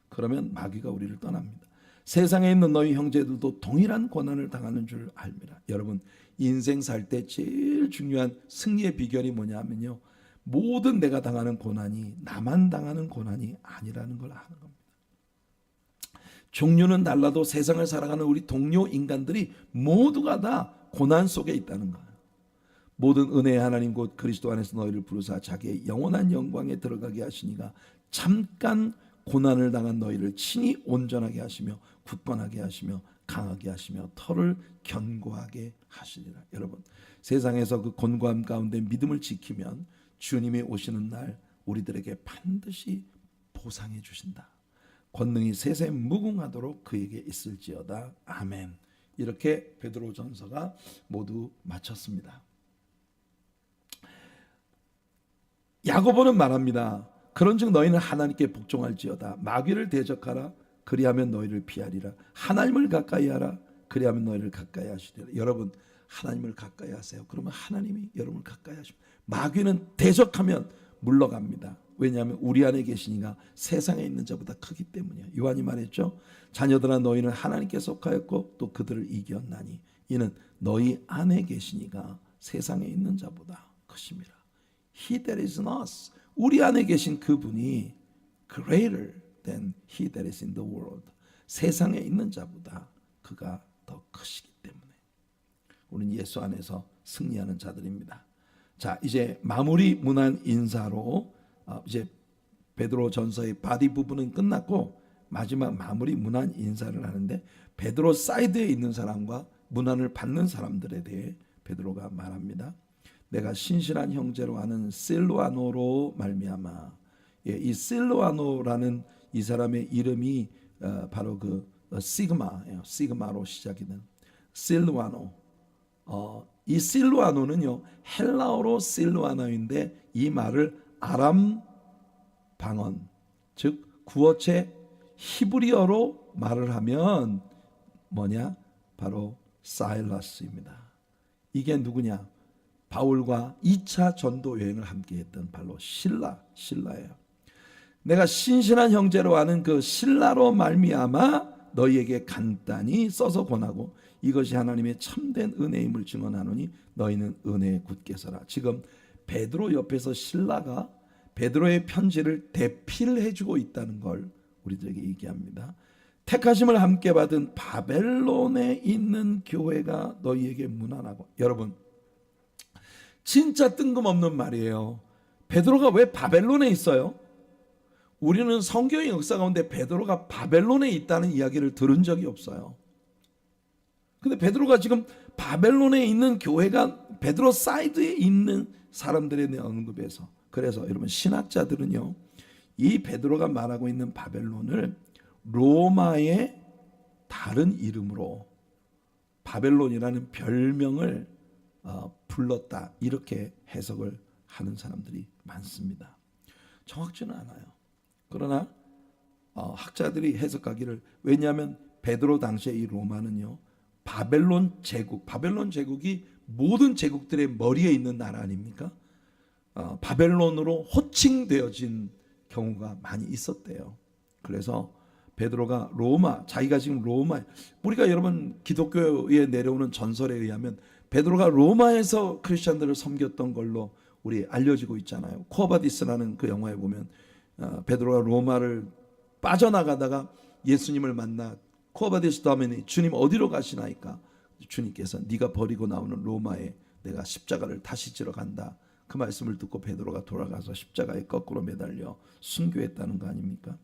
그러면 마귀가 우리를 떠납니다. 세상에 있는 너희 형제들도 동일한 고난을 당하는 줄 알미라. 여러분, 인생 살 때 제일 중요한 승리의 비결이 뭐냐면요, 모든 내가 당하는 고난이 나만 당하는 고난이 아니라는 걸 아는 겁니다. 종류는 달라도 세상을 살아가는 우리 동료 인간들이 모두가 다 고난 속에 있다는 거예요. 모든 은혜의 하나님 곧 그리스도 안에서 너희를 부르사 자기의 영원한 영광에 들어가게 하시니가 잠깐 고난을 당한 너희를 친히 온전하게 하시며 굳건하게 하시며 강하게 하시며 털을 견고하게 하시리라. 여러분, 세상에서 그 곤고함 가운데 믿음을 지키면 주님이 오시는 날 우리들에게 반드시 보상해 주신다. 권능이 세세 무궁하도록 그에게 있을지어다. 아멘. 이렇게 베드로전서가 모두 마쳤습니다. 야고보는 말합니다. 그런즉 너희는 하나님께 복종할지어다. 마귀를 대적하라. 그리하면 너희를 피하리라. 하나님을 가까이 하라. 그리하면 너희를 가까이 하시리라. 여러분, 하나님을 가까이 하세요. 그러면 하나님이 여러분을 가까이 하십니다. 마귀는 대적하면 물러갑니다. 왜냐하면 우리 안에 계시니가 세상에 있는 자보다 크기 때문이에요. 요한이 말했죠. 자녀들아, 너희는 하나님께 속하였고 또 그들을 이겼나니 이는 너희 안에 계시니가 세상에 있는 자보다 크심이라. He that is in us, 우리 안에 계신 그분이 greater than he that is in the world, 세상에 있는 자보다 그가 더 크시기 때문에 우리는 예수 안에서 승리하는 자들입니다. 자, 이제 마무리 문안 인사로 이제 베드로 전서의 바디 부분은 끝났고 마지막 마무리 문안 인사를 하는데 베드로 사이드에 있는 사람과 문안을 받는 사람들에 대해 베드로가 말합니다. 내가 신실한 형제로 아는 실루아노로 말미암아. 예, 이 실루아노라는 이 사람의 이름이 바로 그 시그마예요. 시그마로 시작이 된 실루아노. 이 실루아노는요 헬라어로 실루아노인데 이 말을 아람 방언 즉 구어체 히브리어로 말을 하면 뭐냐? 바로 사일라스입니다. 이게 누구냐? 바울과 2차 전도 여행을 함께 했던 바로 실라예요. 내가 신실한 형제로 아는 그 실라로 말미암아 너희에게 간단히 써서 권하고 이것이 하나님의 참된 은혜임을 증언하노니 너희는 은혜에 굳게 서라. 지금 베드로 옆에서 실라가 베드로의 편지를 대필 해주고 있다는 걸 우리들에게 얘기합니다. 택하심을 함께 받은 바벨론에 있는 교회가 너희에게 문안하고. 여러분 진짜 뜬금없는 말이에요. 베드로가 왜 바벨론에 있어요? 우리는 성경의 역사 가운데 베드로가 바벨론에 있다는 이야기를 들은 적이 없어요. 근데 베드로가 지금 바벨론에 있는 교회가 베드로 사이드에 있는 사람들에 대한 언급에서, 그래서 여러분 신학자들은요 이 베드로가 말하고 있는 바벨론을 로마의 다른 이름으로 바벨론이라는 별명을 불렀다 이렇게 해석을 하는 사람들이 많습니다. 정확지는 않아요. 그러나 학자들이 해석하기를, 왜냐하면 베드로 당시에 이 로마는요 바벨론 제국이 모든 제국들의 머리에 있는 나라 아닙니까? 바벨론으로 호칭되어진 경우가 많이 있었대요. 그래서 베드로가 자기가 지금 로마, 우리가 여러분 기독교에 내려오는 전설에 의하면 베드로가 로마에서 크리스천들을 섬겼던 걸로 우리 알려지고 있잖아요. 코어바디스라는 그 영화에 보면 베드로가 로마를 빠져나가다가 예수님을 만나 코어바디스도 하면 주님 어디로 가시나이까? 주님께서 네가 버리고 나오는 로마에 내가 십자가를 다시 지러 간다. 그 말씀을 듣고 베드로가 돌아가서 십자가에 거꾸로 매달려 순교했다는 거 아닙니까?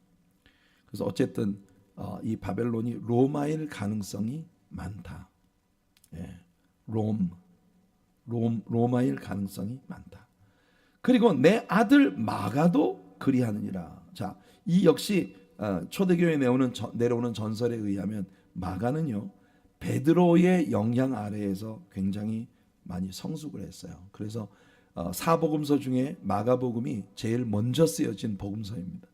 그래서 어쨌든 이 바벨론이 로마일 가능성이 많다. 예, 로마일 가능성이 많다. 그리고 내 아들 마가도 그리하느니라. 자, 이 역시 초대교회에 내려오는 전설에 의하면 마가는요 베드로의 영향 아래에서 굉장히 많이 성숙을 했어요. 그래서 사복음서 중에 마가복음이 제일 먼저 쓰여진 복음서입니다.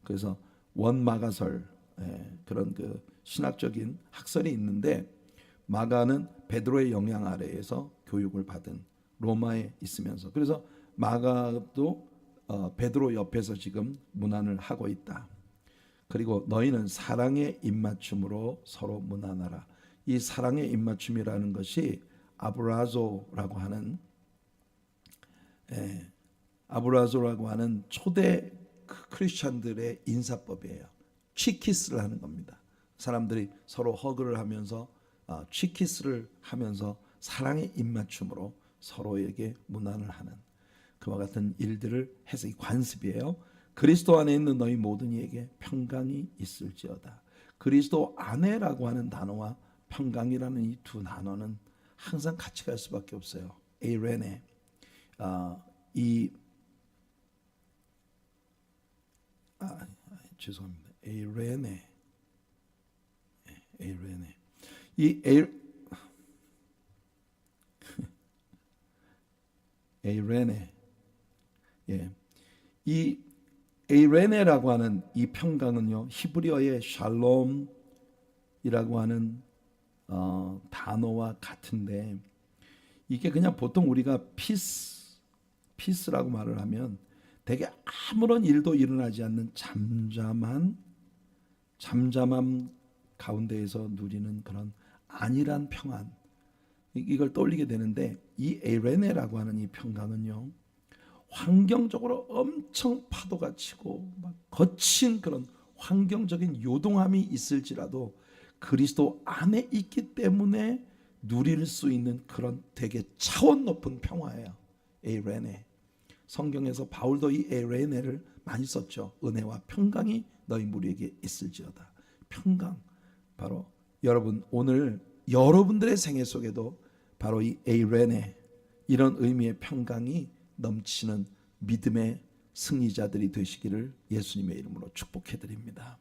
그래서 원마가설 그런 그 신학적인 학설이 있는데 마가는 베드로의 영향 아래에서 교육을 받은 로마에 있으면서, 그래서 마가도 베드로 옆에서 지금 문안을 하고 있다. 그리고 너희는 사랑의 입맞춤으로 서로 문안하라. 이 사랑의 입맞춤이라는 것이 아브라조라고 하는 초대 크리스천들의 인사법이에요. 취키스를 하는 겁니다. 사람들이 서로 허그를 하면서 취키스를 하면서 사랑의 입맞춤으로 서로에게 문안을 하는 그와 같은 일들을 해서 이 관습이에요. 그리스도 안에 있는 너희 모든 이에게 평강이 있을지어다. 그리스도 안에라고 하는 단어와 평강이라는 이 두 단어는 항상 같이 갈 수밖에 없어요. 에이레네. 죄송합니다. 에이레네. 에이레네. 예. 이 에이레네라고 하는 이 평강은요 히브리어의 샬롬이라고 하는 단어와 같은데, 이게 그냥 보통 우리가 피스라고 말을 하면 되게 아무런 일도 일어나지 않는 잠잠함 가운데에서 누리는 그런 안일한 평안, 이걸 떠올리게 되는데, 이 에이레네라고 하는 이 평강은요 환경적으로 엄청 파도가 치고 막 거친 그런 환경적인 요동함이 있을지라도 그리스도 안에 있기 때문에 누릴 수 있는 그런 되게 차원 높은 평화예요. 에이레네. 성경에서 바울도 이 에이레네를 많이 썼죠. 은혜와 평강이 너희 무리에게 있을지어다. 평강. 바로 여러분 오늘 여러분들의 생애 속에도 바로 이 에이레네 이런 의미의 평강이 넘치는 믿음의 승리자들이 되시기를 예수님의 이름으로 축복해 드립니다.